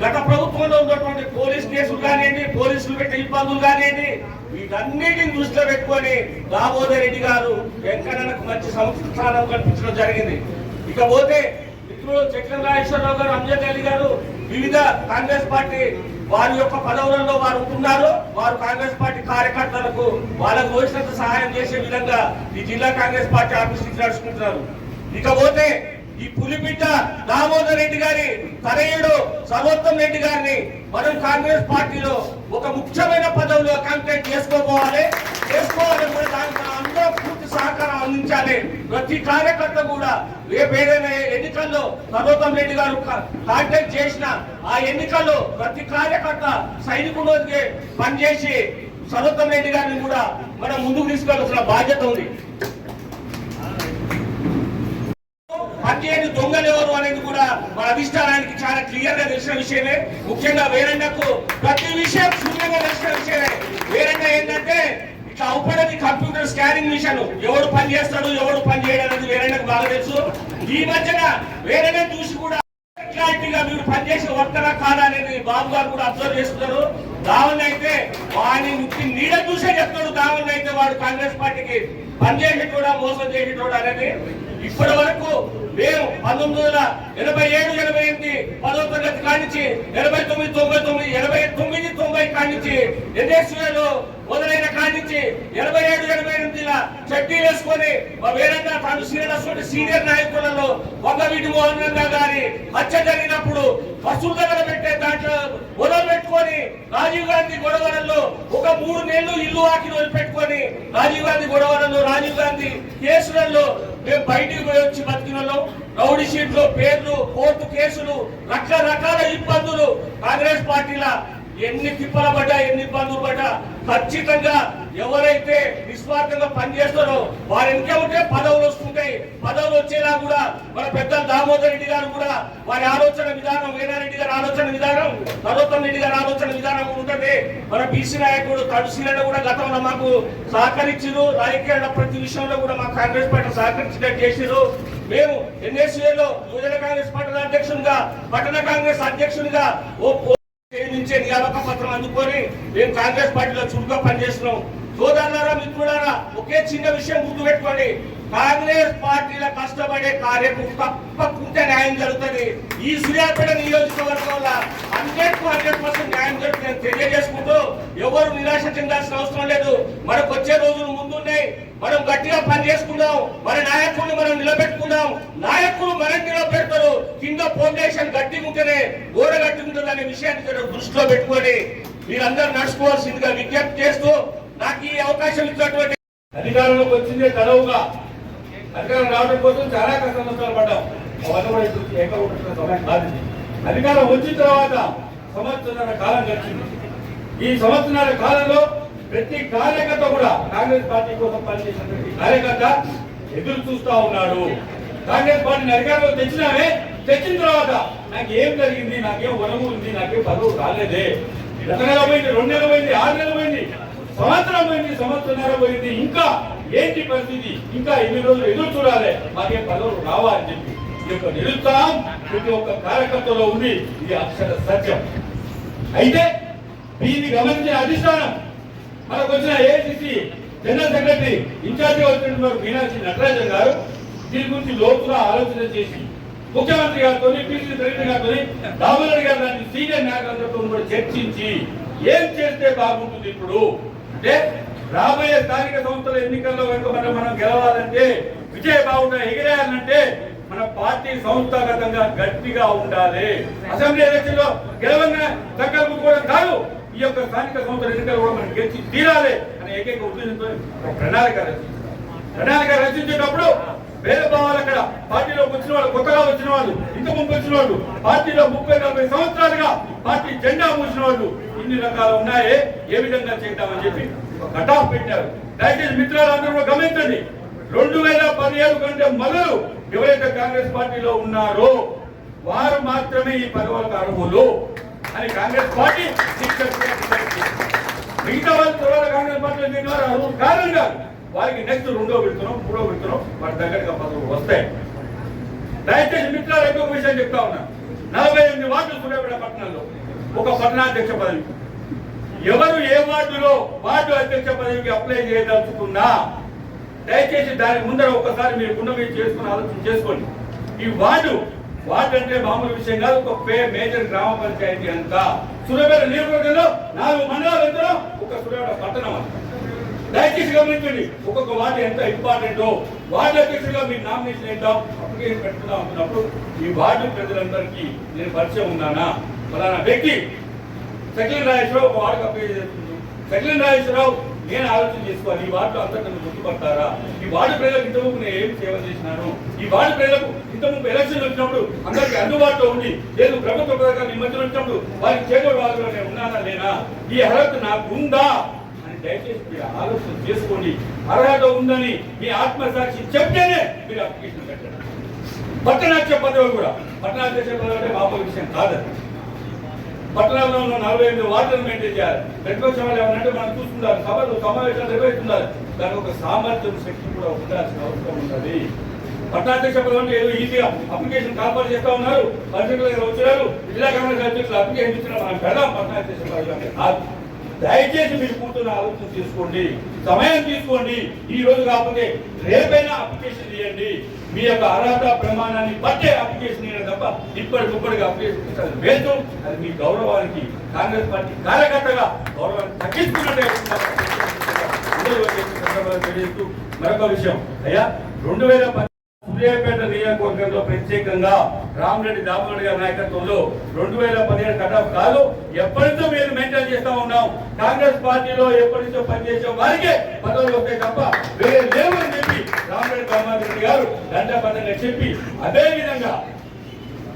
గత ప్రభుత్వంలో ఉన్నటువంటి పోలీస్ కేసులు కానివ్వండి, పోలీసులు పెట్టే ఇబ్బందులు కానివ్వండి, వీటన్నిటిని దృష్టిలో పెట్టుకొని దామోదర్ రెడ్డి గారు వెంకన్నకు మంచి సంస్థానం కల్పించడం జరిగింది. ఇకపోతే మిత్రులు చక్రం రాజేశ్వరరావు గారు, అంజద్ అలీ గారు వివిధ కాంగ్రెస్ పార్టీ వారి యొక్క పదవులలో వారు ఉంటున్నారు. వారు కాంగ్రెస్ పార్టీ కార్యకర్తలకు వాళ్ళకు తోచినంత సహాయం చేసే విధంగా ఈ జిల్లా కాంగ్రెస్ పార్టీ ఆఫీస్ నుంచి నడుచుకుంటున్నారు. ఇకపోతే ఈ పులిబిడ్డ దామోదర్ రెడ్డి గారి తనయుడు సర్వోత్తమ్ రెడ్డి గారిని మనం కాంగ్రెస్ పార్టీలో ఒక ముఖ్యమైన పదవిలో కాంటాక్ట్ చేసుకోవాలి. దానికి అందరూ పూర్తి సహకారం అందించాలి. ప్రతి కార్యకర్త కూడా రేపు ఏదైనా ఎన్నికల్లో సర్వోత్తమ్ రెడ్డి గారు కాంటాక్ట్ చేసిన ఆ ఎన్నికల్లో ప్రతి కార్యకర్త సైనికుడికి పనిచేసి సర్వోత్తమ్ రెడ్డి గారిని కూడా మనం ముందుకు తీసుకెళ్లాల్సిన బాధ్యత ఉంది. పనిచేయని దొంగలు ఎవరు అనేది కూడా మన అధిష్టానానికి చాలా క్లియర్ గా తెలిసిన విషయమే. ముఖ్యంగా వేరన్నకు ప్రతి విషయం శూన్యంగా తెలిసిన విషయమే. వేరన్న ఏంటంటే ఇట్లా అవుపడని కంప్యూటర్ స్కానింగ్ మిషన్ ఎవడు పని చేస్తాడు, ఎవడు పని చేయడం అనేది వేరన్నకు బాగా తెలుసు. ఈ మధ్యన వేరన్న చూసి కూడా క్లారిటీగా మీరు పనిచేసే వర్తనా కాదా అనేది బాబు గారు కూడా అబ్జర్వ్ చేస్తున్నారు. దావన్ అయితే వాడిని ముఖ్య నీడ చూసే చెప్తాడు. దావన్ అయితే వాడు కాంగ్రెస్ పార్టీకి పనిచేసేటోడా మోసం చేసేటోడా అనేది. ఇప్పటి వరకు మేము 1987, 88 10వ తరగతి కానించి 89, 99, 89, 90 కానించి ఎన్ఎస్యూలో మొదలైన కానించి 87, 88 చట్టీ వేసుకొని మా వేరంగా తాను సీనియర్ నాయకులలో వంగవీటి మోహన్ రంగా గారి హత్య జరిగినప్పుడు బస్సుల దగ్గర పెట్టే దాంట్లో మొదలు పెట్టుకొని రాజీవ్ గాంధీ గొడవలలో ఒక 3 నెలలు ఇల్లు ఆకిలు వదిలిపెట్టుకొని రాజీవ్ గాంధీ గొడవలలో, రాజీవ్ గాంధీ కేసులలో మేము బయటికి పోయి వచ్చి బతికినలో రౌడీ షీట్లో పేర్లు, కోర్టు కేసులు, రకరకాల ఇబ్బందులు కాంగ్రెస్ పార్టీల ఎన్ని తిప్పల పడ్డా, ఎన్ని ఇబ్బందులు పడ్డా ఖచ్చితంగా ఎవరైతే నిస్వార్థంగా పనిచేస్తారో వారి వెనకే ఉంటే పదవులు వస్తుంటాయి. పదవులు వచ్చేలా కూడా మన పెద్ద దామోదర్ రెడ్డి గారు కూడా వారి ఆలోచన విధానం, వీరారెడ్డి గారి ఆలోచన విధానం, సర్వోత్తమ్ రెడ్డి గారి ఆలోచన విధానం ఉంటుంది. మన బీసీ నాయకుడు తడుసీలను కూడా గతంలో మాకు సహకరించారు. రాజకీయాల ప్రతి విషయంలో కూడా మా కాంగ్రెస్ పార్టీ సహకరించినట్టు చేసారు. మేము ఎన్ఎస్యూలో యువజన కాంగ్రెస్ పట్టణ అధ్యక్షునిగా, పట్టణ కాంగ్రెస్ అధ్యక్షునిగా నుంచే నియామక పత్రం అందుకొని మేము కాంగ్రెస్ పార్టీలో చురుగ్గా పనిచేస్తున్నాం. సోదరులారా, మిత్రులారా, ఒకే చిన్న విషయం గుర్తుపెట్టుకోండి. కాంగ్రెస్ పార్టీల కష్టపడే కార్యకు తప్పకుండా న్యాయం జరుగుతుంది. ఈ సూర్యాపేట నియోజకవర్గంలో 100% న్యాయం జరుగుతుంది తెలియజేసుకుంటూ ఎవరు నిరాశ చెందాల్సిన అవసరం లేదు. మనకు వచ్చే రోజులు ముందున్నాయి. మనం గట్టిగా పని చేసుకుందాం. మన నాయకుల్ని మనం నిలబెట్టుకుందాం. నాయకులు మనం నిలబెడతారు. కింద ఫౌండేషన్ గట్టిగా ఉంటేనే గోడ గట్టి ఉంటుంది అనే విషయాన్ని దృష్టిలో పెట్టుకొని మీరందరూ నడుచుకోవాల్సిందిగా విజ్ఞప్తి చేస్తూ నాకు ఈ అవకాశం ఇచ్చినటువంటి అధికారంలోకి వచ్చిందే తడవుగా అధికారం రావడం కోసం చాలా కష్టనష్టాలు పడ్డాం. అవన్నీ కూడా ఇప్పుడు ఏకూటున్న సమయం కాదు. అధికారం వచ్చిన తర్వాత సంవత్సరాల కాలం గడిచింది. ఈ సంవత్సరాల కాలంలో ప్రతి కార్యకర్త కూడా కాంగ్రెస్ పార్టీ కోసం పనిచేసినటువంటి కార్యకర్త ఎదురు చూస్తా ఉన్నాడు. కాంగ్రెస్ పార్టీని అధికారంలో తెచ్చిన తర్వాత నాకు ఏం జరిగింది, నాకేం వనము ఉంది, నాకేం పదవు రాలేదే. 1 నెల పోయింది, 2 నెలలు పోయింది, 6 నెలలు పోయింది, సంవత్సరం పోయింది, సంవత్సరం పోయింది, ఇంకా ఏంటి పరిస్థితి, ఇంకా 8 రోజులు ఎదురు చూడాలి, మాకేం పదవులు రావా అని చెప్పి ఈ యొక్క నిరుత్సాహం ప్రతి ఒక్క కార్యకర్తలో ఉంది. ఇది అక్షర సత్యం. అయితే దీన్ని గమనించిన అధిష్టానం మనకు వచ్చిన ఏఐసిసి జనరల్ సెక్రటరీ ఇన్ఛార్జిగా వచ్చినటువంటి మీనాక్షి నటరాజన్ గారు దీని గురించి లోతుగా ఆలోచన చేసి ముఖ్యమంత్రి గారితో, పిసిసి ప్రెసిడెంట్ గారితో, రామరెడ్డి గారు లాంటి సీనియర్ నాయకులందరితో కూడా చర్చించి ఏం చేస్తే బాగుంటుంది ఇప్పుడు అంటే రాబోయే స్థానిక సంస్థల ఎన్నికల్లో కనుక మనం గెలవాలంటే విజయ బాగుండా ఎగిరేయాలంటే మన పార్టీ సంస్థాగతంగా గట్టిగా ఉండాలి. అసెంబ్లీ ఎలక్షన్ లో గెలవగా సంకల్పం కూడా కాదు, ఈ యొక్క స్థానిక సంస్థల ఎన్నికలు కూడా మనం గెలిచి తీరాలి అనే ఏకైక ఉద్దేశంతో ప్రణాళిక రచించేటప్పుడు భేదభావాలు అక్కడ పార్టీలోకి వచ్చిన వాళ్ళు, కొత్తగా వచ్చిన వాళ్ళు, ఇంత ముందు వచ్చిన వాళ్ళు, పార్టీలో 30-40 సంవత్సరాలుగా పార్టీ జెండా మూసిన వాళ్ళు ఇన్ని రకాలు ఉన్నాయే ఏ విధంగా చేద్దామని చెప్పి కట్ ఆఫ్ పెట్టారు. దయచేసి మిత్రులందరూ కూడా గమనించండి, 2017 కంటే మొదలు ఎవరైతే కాంగ్రెస్ పార్టీలో ఉన్నారో వారు మాత్రమే ఈ పదవులకు అర్హులు అని కాంగ్రెస్ పార్టీ మిగతా వాళ్ళు తర్వాత కాంగ్రెస్ పార్టీలో దిగిన వారు అర్హులు కారణం కాదు. వారికి నెక్స్ట్ 2వ విడతనో 3వ విడతనో వాటి దగ్గరగా పదవులు వస్తాయి. దయచేసి మిత్రులు ఇంకొక విషయం చెప్తా ఉన్నా, 48 వార్డులు సూర్యాపేట పట్టణంలో ఒక పట్టణాధ్యక్ష పదవి, ఎవరు ఏ వార్డులో వార్డు అధ్యక్ష పదవికి అప్లై చేయదలుచుకున్నా దయచేసి దాని ముందర ఒకసారి మీరు గుండె మీద చేసుకుని ఆలోచన చేసుకోండి. ఈ వార్డు అంటే మామూలు విషయం కాదు, ఒక మేజర్ గ్రామ పంచాయతీ అంతా సూర్యాపేట నియోజకవర్గంలో 4 మండలాలు ఎంతో ఒక సూర్యాపేట పట్టణం అంతా. దయచేసి గమనించండి, ఒక్కొక్క వార్డు ఎంత ఇంపార్టెంటో. వార్డు అధ్యక్షుడిగా మీరు నామినేషన్ వేద్దాం, అప్లికేషన్ పెట్టుకుందాం అనుకున్నప్పుడు ఈ వార్డు ప్రజలందరికీ నేను పరిచయం ఉన్నానా, ఫలానా వ్యక్తి సెకండ్ రాజేశ్వరరావు ఒక వార్డుకు అప్లై చేస్తుంది, సెకండ్ రాజేశ్వరరావు నేను ఆలోచన చేసుకోవాలి, ఈ వార్డులో అందరూ నన్ను గుర్తుపడతారా, ఈ వార్డు ప్రజలకు ఇంతకుముందు నేను ఏం సేవ చేసినాను, ఈ వార్డు ప్రజలకు ఇంతకుముందు ఎలక్షన్ వచ్చినప్పుడు అందరికి అందుబాటులో ఉండి లేదు ప్రభుత్వ పథకాలు ఈ మధ్యలో వచ్చినప్పుడు వారికి చేదోడు వాదులో నేను ఉన్నానా లేనా, ఈ అర్హత నాకు ఉందా అని దయచేసి మీరు ఆలోచన చేసుకోండి. అర్హత ఉందని మీ ఆత్మసాక్షి చెప్తేనే మీరు అప్లికేషన్ పెట్టండి. పట్టణాధ్యక్ష పదవి కూడా, పట్టణాధ్యక్ష పదవి అంటే మామూలు విషయం కాదు. పట్టణంలో ఉన్న 48 వార్డులను మెయింటైన్ చేయాలి. ప్రతిపక్షం వాళ్ళు ఏమన్నంటే మనం చూస్తున్నారు, సభలు సమావేశాలు నిర్వహిస్తున్నారు, దానికి ఒక సామర్థ్యం శక్తి కూడా ఉండాల్సిన అవసరం ఉంటుంది. పట్టణాధ్యక్ష పదవి అంటే ఏదో ఈజీగా అప్లికేషన్ కాల్పాటు చేస్తా ఉన్నారు, పరిస్థితులు వచ్చినారు, జిల్లా కాంగ్రెస్ అధ్యక్షులు అప్లికేషన్ ఇచ్చిన మనం పెడదాం పట్టణాధ్యక్ష పదవి అంటే కాదు. దయచేసి మీరు కూర్చొని ఆలోచన చేసుకోండి, సమయం తీసుకోండి. ఈ రోజు కాకపోతే రేపైనా అప్లికేషన్ చేయండి. మీ యొక్క అర్హత ప్రమాణాన్ని బట్టే అప్లికేషన్ ఇవ్వడం తప్ప ఇప్పటికిప్పటికి అప్లికేషన్ వేస్తూ అది మీ గౌరవానికి కాంగ్రెస్ పార్టీ కార్యకర్తగా గౌరవాన్ని తగ్గించుకున్నట్టే తెలియజేస్తూ మరొక విషయం, అయ్యా 2010 సూర్యాపేట నియోజకవర్గంలో ప్రత్యేకంగా రామరెడ్డి దామరెడ్డి గారి నాయకత్వంలో 2017 కట్ ఆఫ్ కాదు, ఎప్పటితో మేము మెయింటైన్ చేస్తా ఉన్నాం. కాంగ్రెస్ పార్టీలో ఎప్పటితో పనిచేసే వారికే పదవులు వస్తాయి తప్ప వేరే లేవు అని చెప్పి రామరెడ్డి దామరెడ్డి గారు దండబద్ధంగా చెప్పి, అదే విధంగా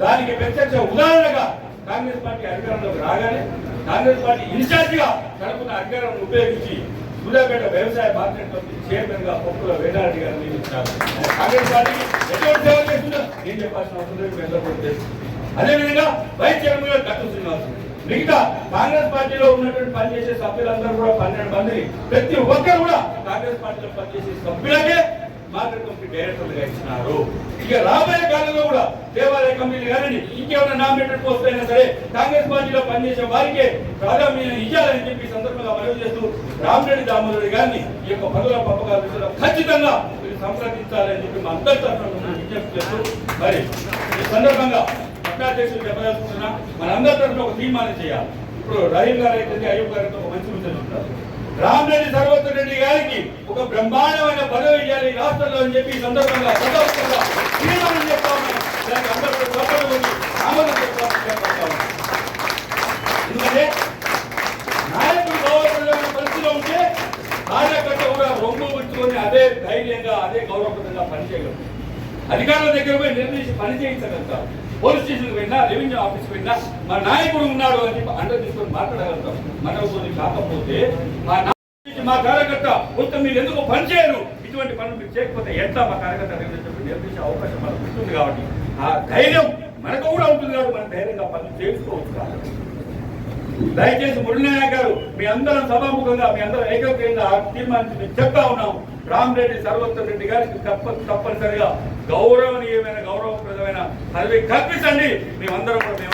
దానికి ప్రత్యక్ష ఉదాహరణగా కాంగ్రెస్ పార్టీ అధికారంలోకి రాగానే కాంగ్రెస్ పార్టీ ఇన్ఛార్జిగా తనకున్న అధికారాన్ని ఉపయోగించి సూర్యాపేట వ్యవసాయ మార్కెట్ కమిటీ చైర్మన్ గా పొక్కుల వేదారెడ్డి గారు నియమించారు. కాంగ్రెస్ పార్టీకి ఎటువంటి సేవ చేస్తుందో నేను చెప్పాల్సిన అవసరం లేదు. అదేవిధంగా వైస్ చైర్మన్ గా గట్టు శ్రీనివాస్, మిగతా కాంగ్రెస్ పార్టీలో ఉన్నటువంటి పనిచేసే సభ్యులందరూ కూడా 12 మందిని ప్రతి ఒక్కరు కూడా కాంగ్రెస్ పార్టీలో పనిచేసే సభ్యులకే మార్కెట్ కమిటీ డైరెక్టర్లుగా ఇచ్చినారు. ఇక రాబోయే కాలంలో కూడా దేవాలయ కమిటీలు కానీ ఇంకేమైనా నామినేటెడ్ పోస్ట్ అయినా సరే కాంగ్రెస్ పార్టీలో పనిచేసే వారికే ప్రాధాన్యత ఇవ్వాలని చెప్పి సందర్భంగా మనవి చేస్తూ రామరెడ్డి దామోదరెడ్డి గారిని ఈ యొక్క పదవుల పంపకాల విషయంలో ఖచ్చితంగా మీరు సంప్రదించాలని చెప్పి మా అందరి తరఫున విజ్ఞప్తి చేస్తూ మరి ఈ సందర్భంగా పట్టాధ్యక్షులు చెప్పదలుచుకున్నా మనందరి తరఫున ఒక తీర్మానం చేయాలి. ఇప్పుడు రహీం గారు అయితే అయ్యూబ్ గారితో ఒక మంచి విషయం చెప్తారు, రామరెడ్డి సర్వోత్తర్ రెడ్డి గారికి ఒక బ్రహ్మాండమైన పదవి ఇవ్వాలి రాష్ట్రంలో అని చెప్పి ఈ సందర్భంగా తీర్మానం చెప్తా ఉన్నాం. దానికి అందరూ సపోర్ట్ ఉంది, ఆమోదం చెప్తా ఉన్నాం. ఎందుకంటే నాయకుడు గౌరవప్రదమైన పరిస్థితిలో ఉంటే కార్యకర్త కూడా రొమ్ము విచ్చుకొని అదే ధైర్యంగా అదే గౌరవప్రదంగా పనిచేయగలరు. అధికారుల దగ్గర పోయి నిర్ణయించి పని చేయించగలుగుతారు. పోలీస్ స్టేషన్కి వెళ్ళినా రెవెన్యూ ఆఫీస్కి వెళ్ళినా మా నాయకుడు ఉన్నాడు అని చెప్పి అండర్ తీసుకొని మాట్లాడగలుగుతాం. మనకు కాకపోతే మా కార్యకర్త మొత్తం మీరు ఎందుకు పని చేయరు, ఇటువంటి పనులు మీరు చేయకపోతే ఎట్లా మా కార్యకర్త చెప్పి నిర్దేశించే అవకాశం మనకు ఉంటుంది. కాబట్టి ఆ ధైర్యం మనకు కూడా ఉంటుంది కాబట్టి మన ధైర్యంగా పనులు చేసుకోవచ్చు. కాబట్టి దయచేసి మురళీనారాయణ గారు మీ అందరం సభాముఖంగా మీ అందరం ఏకగ్రీయంగా తీర్మానించి మేము చెప్తా ఉన్నాం, రామరెడ్డి సర్వోత్తర్ రెడ్డి గారికి తప్పనిసరిగా గౌరవనీయమైన గౌరవప్రదమైన పదవి కల్పించండి. మేమందరం కూడా మేము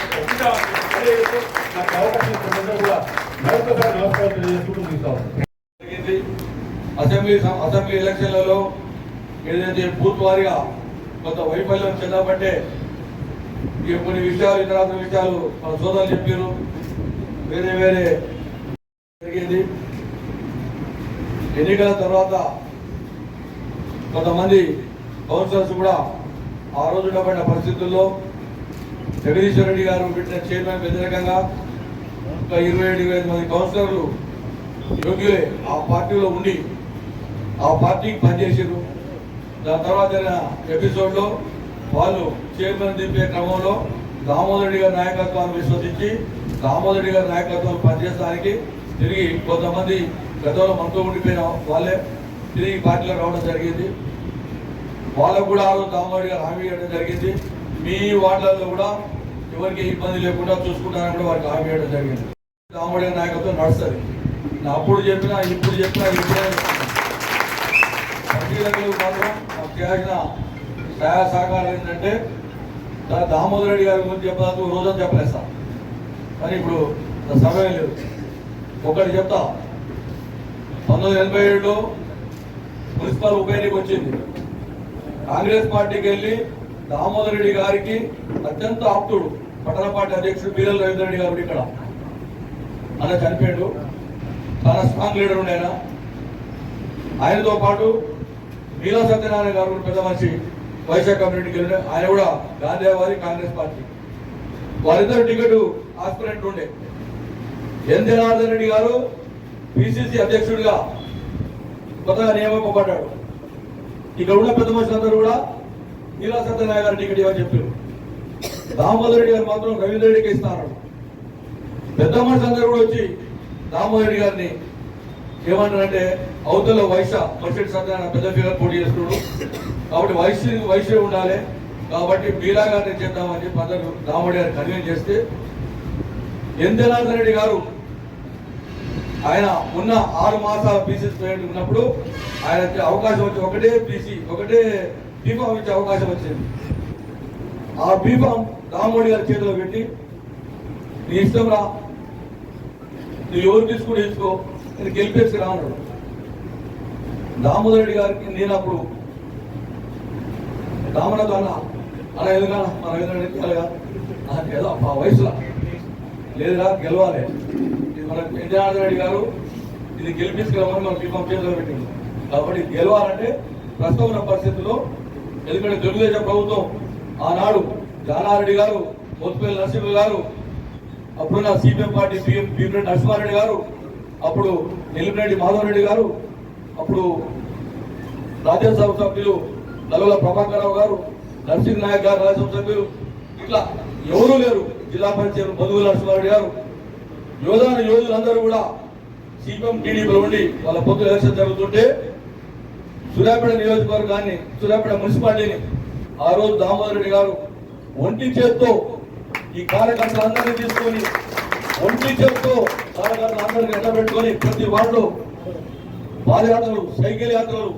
నాకు అవకాశం కూడా మరొకసారి నమస్కారం తెలియజేసుకుంటూ ముగిస్తాం. అసెంబ్లీ ఎలక్షన్లలో ఏదైతే బూత్ వారిగా కొంత వైఫల్యం చెందబట్టే ఇక కొన్ని విషయాలు ఇతర విషయాలు మన సోదరులు చెప్పారు. వేరే వేరే జరిగింది. ఎన్నికల తర్వాత కొంతమంది కౌన్సిలర్స్ కూడా ఆ రోజు ఉండబడిన పరిస్థితుల్లో జగదీశ్వర్ రెడ్డి గారు పెట్టిన చైర్మన్ వ్యతిరేకంగా ఇంకా 27 మంది కౌన్సిలర్లు యోగ్యులే ఆ పార్టీలో ఉండి ఆ పార్టీకి పనిచేసారు. దాని తర్వాత జరిగిన ఎపిసోడ్లో వాళ్ళు చైర్మన్ దింపే క్రమంలో దామోదర్ రెడ్డి గారి నాయకత్వాన్ని విశ్వసించి దామోదర్ రెడ్డి గారి నాయకత్వాన్ని పనిచేయడానికి తిరిగి కొంతమంది గతంలో మనతో ఉండిపోయిన వాళ్ళే తిరిగి పార్టీలో రావడం జరిగింది. వాళ్ళకు కూడా ఆ రోజు దామోదర్ రెడ్డి గారు హామీ ఇవ్వడం జరిగింది. మీ వార్డులలో కూడా ఎవరికి ఇబ్బంది లేకుండా చూసుకుంటారని కూడా వారికి హామీ ఇవ్వడం జరిగింది. దామోదర్ గారి నాయకత్వం నడుస్తుంది. అప్పుడు చెప్పినా ఇప్పుడు చెప్పినా ఇప్పుడే పరిశీలకులు మాత్రం మాకు చేయాల్సిన సహాయ సహకారం ఏంటంటే దామోదర్ రెడ్డి గారి గురించి చెప్పడానికి రోజంతా చెప్పలేస్తాం, కానీ ఇప్పుడు సమయం లేదు. ఒకటి చెప్తా, 1987లో మున్సిపల్ ఉప ఎన్నిక వచ్చింది. కాంగ్రెస్ పార్టీకి వెళ్ళి దామోదర్ రెడ్డి గారికి అత్యంత ఆప్తుడు పట్టణ పార్టీ అధ్యక్షుడు బీరల్ రవీంద్ర రెడ్డి గారు ఇక్కడ అలా చనిపోయాడు. చాలా స్ట్రాంగ్ లీడర్ ఉండే ఆయనతో పాటు మీలా సత్యనారాయణ గారు పెద్ద మనిషి వైశాఖ కమ్యూనిటీకి వెళ్ళి ఆయన కూడా గాంధీవాది కాంగ్రెస్ పార్టీ. వారిద్దరు టికెట్ ఆస్పిరెంట్ ఉండే. ఎన్ జనార్దన్ రెడ్డి గారు పిసిసి అధ్యక్షుడిగా కొత్తగా నియమింపబడ్డాడు. ఇక్కడ ఉన్న పెద్ద మనుషులందరూ కూడా మీలా సత్యనారాయణ గారు టికెట్ ఇవ్వని చెప్పారు. దామోదర్ రెడ్డి గారు మాత్రం రవీంద్ర రెడ్డికి ఇస్తున్నారు. పెద్ద మనుషులందరూ కూడా వచ్చి దామోదర్ రెడ్డి గారిని ఏమంటారంటే అవతల మర్చెంట్ సత్యనారాయణ పెద్ద ఫిగర్ పోటీ చేస్తున్నాడు కాబట్టి వయసు ఉండాలి కాబట్టి మీలా గారిని చేద్దామని చెప్పి అందరూ దామోదర్ గారిని కన్వీన్ చేస్తే ఎన్ జనార్దన్ రెడ్డి గారు ఆయన ఉన్న 6 మాసాల పీసీసీ ప్రెసిడెంట్ ఉన్నప్పుడు ఆయనకి అవకాశం వచ్చి ఒకటే బీఫామ్ ఇచ్చే అవకాశం వచ్చింది. ఆ బీఫామ్ దామోదర్ గారి చేతిలో పెట్టి నీ ఇష్టం రా, నువ్వు ఎవరు తీసుకుని తీసుకో, నేను గెలిపేసి రాన్నాడు. దామోదర్ రెడ్డి గారికి నేను అప్పుడు దామోదర్ అలా ఎందుకన్నా మన ఎదురు ఏదో ఆ వయసులో లేదురా గెలవాలి, ఇది మన ఎన్ జనార్దన్ రెడ్డి గారు ఇది గెలిపించుకోవాలని మనం బీఫామ్ చేతిలో పెట్టింది. కాబట్టి గెలవాలంటే ప్రస్తుతం ఉన్న పరిస్థితుల్లో ఎందుకంటే తెలుగుదేశం ప్రభుత్వం ఆనాడు జానారెడ్డి గారు, మోత్పల్లి నరసింహ గారు, అప్పుడున్న సిపిఎం పార్టీ భీమిరెడ్డి నరసింహారెడ్డి గారు, అప్పుడు నెల్లిరెడ్డి మాధవ్ రెడ్డి గారు, అప్పుడు రాజ్యసభ సభ్యులు నలుగుల ప్రభాకర్ రావు గారు, నరసింహ నాయక్ గారు రాజ్యసభ సభ్యులు, ఇట్లా ఎవరూ లేరు. జిల్లా పంచాయతీ మధువుల నరసింహారెడ్డి గారు, యోధులందరూ కూడా సిపిఎం టీడీపీలో ఉండి వాళ్ళ పొద్దుల ఎలక్షన్ జరుగుతుంటే సూర్యాపేట నియోజకవర్గాన్ని, సూర్యాపేట మున్సిపాలిటీని ఆ రోజు దామోదర్ రెడ్డి గారు ఒంటి చేత్తో ఈ కార్యకర్తలందరినీ తీసుకొని ఒంటి చేత్తో కార్యకర్తలందరినీ ఎండబెట్టుకొని ప్రతి వార్డులో పాదయాత్రలు, సైకిల్ యాత్రలు,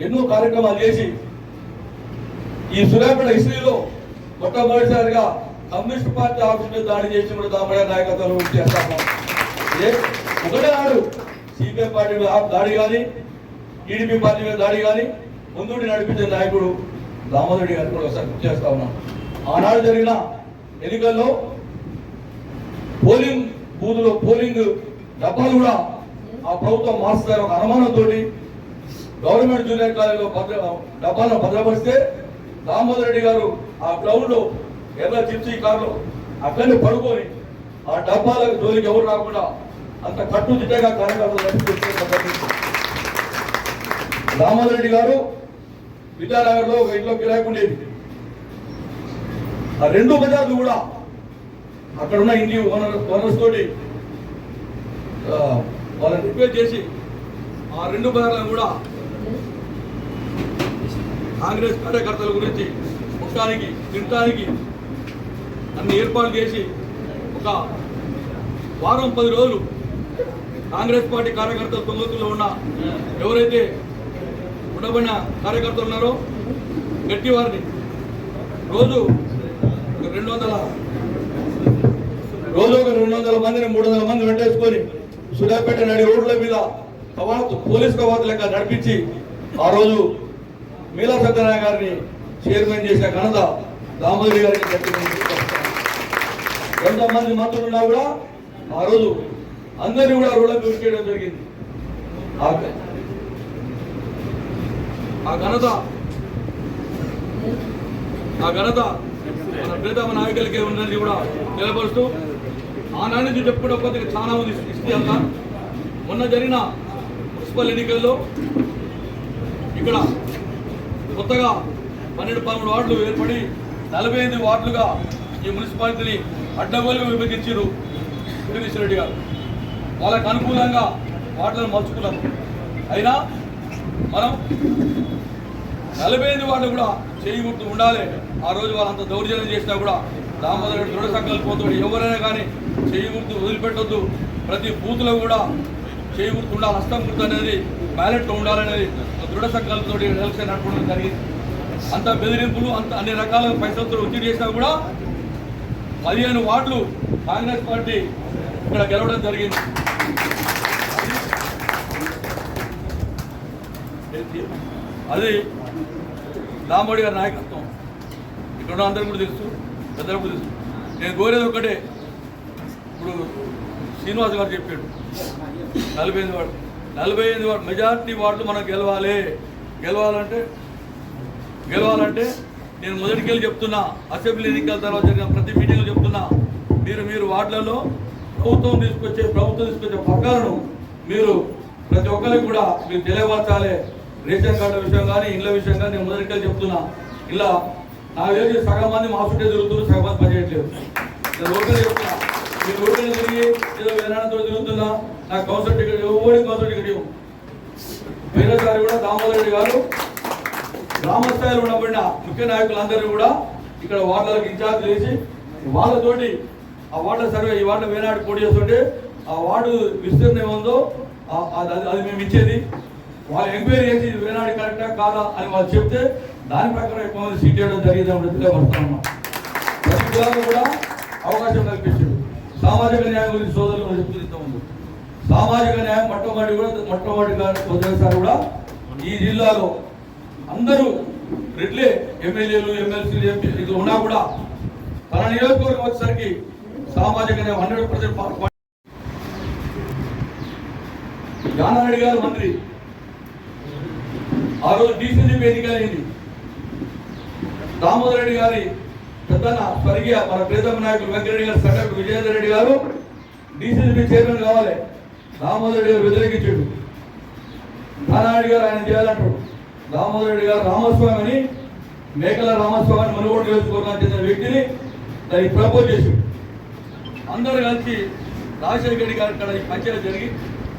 ఎన్నో కార్యక్రమాలు చేసి ఈ సూర్యాపేట హిస్టరీలో మొట్టమొదటిసారిగా కమ్యూనిస్ట్ పార్టీ ఆఫీస్ మీద దాడి చేసి కూడా దామోదర్ నాయకత్వంలో చేస్తాము. ఒకటే నాడు సిపిఎం పార్టీ మీద దాడి కానీ టీడీపీ పార్టీ మీద దాడి కానీ ముందుండి నడిపించే నాయకుడు దామోదర్ రెడ్డి గారిని కూడా ఒకసారి గుర్తు చేస్తా ఉన్నాం. ఆనాడు జరిగిన ఎన్నికల్లో పోలింగ్ బూత్లో పోలింగ్ డబ్బాలు కూడా ఆ ప్రభుత్వం మార్చుతారు ఒక అనుమానంతో గవర్నమెంట్ జూనియర్ కాలేజీలో డబ్బాలను భద్రపరిస్తే దామోదర్ రెడ్డి గారు ఆ గ్రౌండ్ లో ఎర్ర జిప్సీ కార్లో అక్కడిని పడుకొని ఆ డబ్బాలకు జోలికి ఎవరు రాకుండా అంత కట్టుదిట్టగా కార్యకర్తలు. దామోదర్ రెడ్డి గారు విద్యానగర్ లో ఒక ఇంట్లో కిరాయికి ఉండేది. ఆ 2 బజార్లు కూడా అక్కడ ఉన్న ఇంటి ఓనర్స్ తోటి వాళ్ళని రిక్వెస్ట్ చేసి ఆ 2 బజార్లను కూడా కాంగ్రెస్ కార్యకర్తల గురించి ఉండటానికి తినటానికి అన్ని ఏర్పాటు చేసి ఒక వారం 10 రోజులు కాంగ్రెస్ పార్టీ కార్యకర్తల తొందరలో ఉన్న ఎవరైతే ఉండబడిన కార్యకర్తలు ఉన్నారో గట్టి వారిని రోజు 200 మందిని 300 మంది వెంటేసుకొని సూర్యాపేట నడి రోడ్ల మీద పోలీస్ కవాతు లెక్క నడిపించి ఆ రోజు మీలా సత్యనారాయణ గారిని చైర్మన్ చేసిన ఘనత దామోదరి గారికి గట్టిగా ఎంతమంది మంత్రులు ఉన్నా కూడా ఆ రోజు అందరినీ కూడా రోడ్లకు విడిచేయడం జరిగింది. ఆ ఘనత మన ప్రియతమ నాయకులకే ఉందని కూడా నిలబరుస్తూ ఆనాటి నుంచి చెప్పుకుంటే కొద్దిగా చాలా మంది ఇస్తే అంతా మొన్న జరిగిన మున్సిపల్ ఎన్నికల్లో ఇక్కడ కొత్తగా 12-13 వార్డులు ఏర్పడి 45 వార్డులుగా ఈ మున్సిపాలిటీని అడ్డగోలుగా విభజించారు జగదీష్ రెడ్డి గారు. వాళ్ళకు అనుకూలంగా వార్డులను మలుచుకున్నారు. అయినా మనం 45 వార్డులు కూడా చేయి గుర్తు ఉండాలి. ఆ రోజు వాళ్ళంత దౌర్జన్యం చేసినా కూడా దామోదర్ రెడ్డి దృఢ సంకల్పంతో ఎవరైనా కానీ చేయి గుర్తు వదిలిపెట్టొద్దు, ప్రతి బూత్లో కూడా చేయి గుర్తు ఉండాలి, హస్తం గుర్తు అనేది బ్యాలెట్లో ఉండాలనేది దృఢ సంకల్పంతో ఎలక్షన్ నడపడం జరిగింది. అంత బెదిరింపులు అంత అన్ని రకాల పైసలతో ఒత్తిడి చేసినా కూడా 15 వార్డులు కాంగ్రెస్ పార్టీ ఇక్కడ గెలవడం జరిగింది. అది దామోదర్ గారి నాయకత్వం. ఇక్కడ అందరికీ కూడా తెలుసు, పెద్దలకు కూడా తెలుసు. నేను కోరేది ఒకటే, ఇప్పుడు శ్రీనివాస్ గారు చెప్పాడు 45 వార్డు మెజార్టీ వార్డులు మనం గెలవాలంటే నేను మొదటికెళ్ళి చెప్తున్నా, అసెంబ్లీ ఎన్నికల తర్వాత జరిగిన ప్రతి మీటింగ్లో చెప్తున్నా, మీరు వార్డులలో ప్రభుత్వం తీసుకొచ్చే పథకాలను మీరు ప్రతి ఒక్కరికి కూడా మీరు తెలియపరచాలి. రేషన్ కార్డు విషయం కానీ ఇండ్ల విషయం కానీ నేను మొదటికెళ్ళి చెప్తున్నా. ఇలా నాకు తెలిసి సగం మంది మా చుట్టే తిరుగుతున్నారు, సగం మంది పనిచేయట్లేదు. నేను ఓకే చెప్తున్నా, మీరు ఓకే తిరిగి ఏదో విధానంతో తిరుగుతున్నా, నాకు కౌన్సిల్ టికెట్ కౌన్సిల్ టికెట్ ఇవ్వు. వేరేసారి కూడా దామోదర్ రెడ్డి గారు గ్రామ స్థాయిలో ఉండబడిన ముఖ్య నాయకులందరూ కూడా ఇక్కడ వార్డులకు ఇన్ఛార్జ్ చేసి వాళ్ళతోటి ఆ వార్డుల సర్వే, ఈ వార్డు వేనాడు పోటీ చేస్తుంటే ఆ వార్డు విస్తీర్ణం ఏముందో అది మేము ఇచ్చేది, వాళ్ళు ఎంక్వైరీ చేసి వేనాడు కరెక్టా కాదా అని వాళ్ళు చెప్తే దాని ప్రకారం ఎక్కువ మంది సీట్ చేయడం జరిగింది. తెలియపరుస్తామన్నా ప్రతి కులాలకు కూడా అవకాశం కల్పించాడు. సామాజిక న్యాయం గురించి సోదరులు చెప్తూ ఉంది. సామాజిక న్యాయం మొట్టమొదటిసారి కూడా ఈ జిల్లాలో అందరూ రెడ్లే ఎమ్మెల్యేలు ఎమ్మెల్సీలు ఎంపీలు ఇది ఉన్నా కూడా తన నియోజకవర్గం వచ్చేసరికి సామాజిక న్యాయం 100% జానారెడ్డి గారు మంత్రి. ఆ రోజు డీసీసీ ఎన్నికలైంది. దామోదర్ రెడ్డి గారి పెద్దన్న స్వర్గీయ మన ప్రియతమ నాయకులు వెంకరెడ్డి గారు సెక్రటరీ విజయేందర్ రెడ్డి గారు డీసీసీ చైర్మన్ కావాలి, దామోదర్ రెడ్డి గారు వ్యతిరేకించాడు. జానారెడ్డి గారు ఆయన చేయాలంటాడు. దామోదర్ రెడ్డి గారు రామస్వామిని మేకల రామస్వామిని మునుగోడు నియోజకవర్గానికి చెందిన వ్యక్తిని దానికి ప్రపోజ్ చేశాడు. అందరూ కలిసి రాజశేఖర రెడ్డి గారు ఇక్కడ పంచాయతీ జరిగి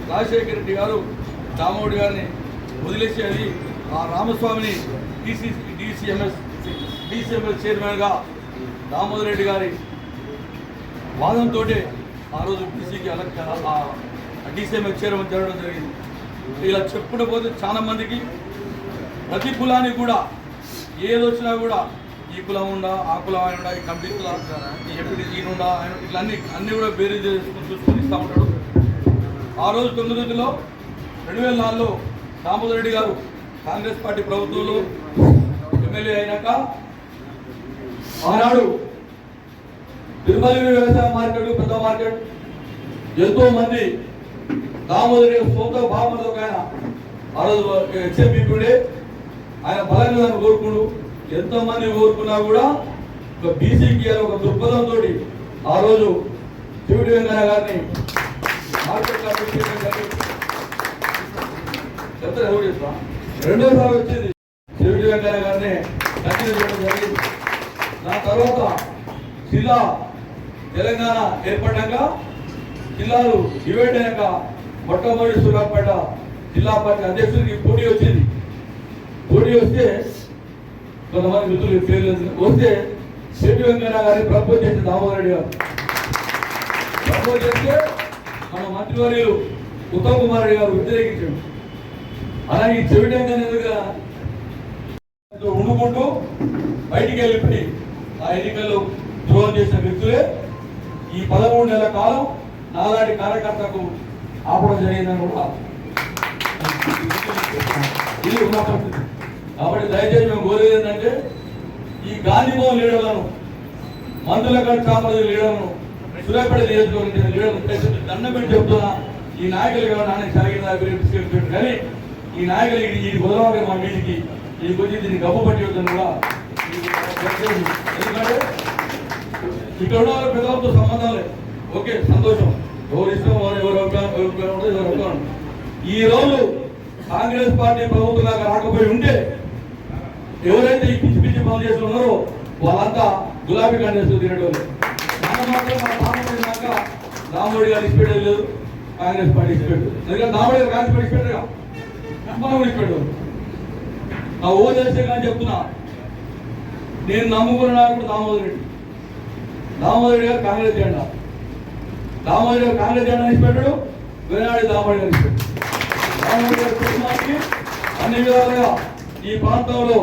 రాజశేఖర రెడ్డి గారు దామోదర్ గారిని వదిలేసి అది ఆ రామస్వామిని డిసిఎంఎస్ చైర్మన్గా దామోదర్ రెడ్డి గారి వాదంతో ఆ రోజు బీసీకి డిసిఎంఎస్ చైర్మన్ జరగడం జరిగింది. ఇలా చెప్పుకుంటూ పోతే చాలా మందికి ప్రతి కులానికి కూడా ఏదొచ్చినా కూడా ఈ కులం ఉండా ఆ కులం ఆయన ఉండా ఈ కమిటీ కులం ఈ ఎంపీ ఈయనుండా ఆయన ఇట్లా అన్నీ కూడా బేరీ చూసుకొని ఇస్తూ ఉంటాడు. ఆ రోజు 9లో 2004లో దామోదర్ రెడ్డి గారు కాంగ్రెస్ పార్టీ ప్రభుత్వంలో ఎమ్మెల్యే అయినాక ఆనాడు తిరుమల వ్యవసాయ మార్కెట్ పెద్ద మార్కెట్ ఎంతో మంది దామోదర్ రెడ్డి సొంత భావనతో ఆయన ఆ రోజు హెచ్ఎంపీ ఆయన బలంగా కోరుకుడు. ఎంతో మంది కోరుకున్నా కూడా ఒక బీసీకి ఒక దృక్పథంతో ఆ రోజు శివుడి వెంకయ్య గారిని మార్కెట్ రెండోసారి వచ్చింది శివుడి వెంకయ్య గారిని కంటిన్యూ చేయడం జరిగింది. దాని తర్వాత జిల్లా తెలంగాణ ఏర్పడ్డాక జిల్లాలు డివైడ్ అయ్యాక మొట్టమొదటి సూర్యాపేట జిల్లా పార్టీ అధ్యక్షుడికి పోటీ వచ్చింది. పోటీ వస్తే కొంతమంది మిత్రులు పేర్లు వస్తే శివుడి వెంకయ్య గారిని ప్రపోజ్ చేసి దామోదర్ రెడ్డి గారు ప్రపోజ్ చేస్తే మన మంత్రివర్యులు ఉత్తమ్ కుమార్ రెడ్డి గారు వ్యతిరేకించాడు. అలాగే శివుడి వెంకయ్య ఉండుకుంటూ బయటికి వెళ్ళిపోయి ఆ ఎన్నికల్లో ద్రోహం చేసిన వ్యక్తులే ఈ 13 నెలల కాలం నాలాంటి కార్యకర్తకు ఆపడం జరిగిందని కూడా ఇది ఉన్న పరిస్థితి. కాబట్టి దయచేసి మేము కోరేది ఏంటంటే ఈ గాంధీభవన్ లీడర్లను మందులగఢ్ చామరాజు లీడర్లను సూర్యాపేట నియోజకవర్గం లీడర్లు దండం పెట్టి చెప్తున్నా ఈ నాయకులు కావాలి నాన్న సాగిన కానీ ఈ నాయకులు ఈ గోదావరి మా మీదికి ఈ కొద్ది దీన్ని గబ్బు పట్టి వద్దని కూడా ఎందుకంటే ఇక్కడ ఉన్న వాళ్ళ పెద్దలతో సంబంధం లేదు. ఓకే సంతోషం, ఎవరు ఇష్టం ఎవరు ఈ రోజు కాంగ్రెస్ పార్టీ ప్రభుత్వంగా రాకపోయి ఉంటే ఎవరైతే ఈ పిచ్చి పిచ్చి పనులు చేసి ఉన్నారో వాళ్ళంతా గులాబీ కాంగ్రెస్ తినడం మనం మాత్రం మన పార్లమెంట్ రామోడి గారు ఇచ్చిపెట్టేది లేదు, కాంగ్రెస్ పార్టీ ఇచ్చిపెట్టు. ఎందుకంటే రామోడి గారు కాంగ్రెస్ పార్టీ ఇచ్చిపెట్టగా మనం ఇచ్చిపెట్టాం. నా ఓదేసే కానీ చెప్తున్నా, నేను నమ్ముకున్న నాయకుడు దామోదర్ రెడ్డి. దామోదర్ రెడ్డి గారు కాంగ్రెస్ జెండా, దామోదర్ గారు కాంగ్రెస్ జెండా ఇచ్చిపెట్టాడు, వేనాడు దామోదర్ గారు ఇచ్చిపెట్టాడు. దామోదర్ గారి కుటుంబానికి అన్ని విధాలుగా ఈ ప్రాంతంలో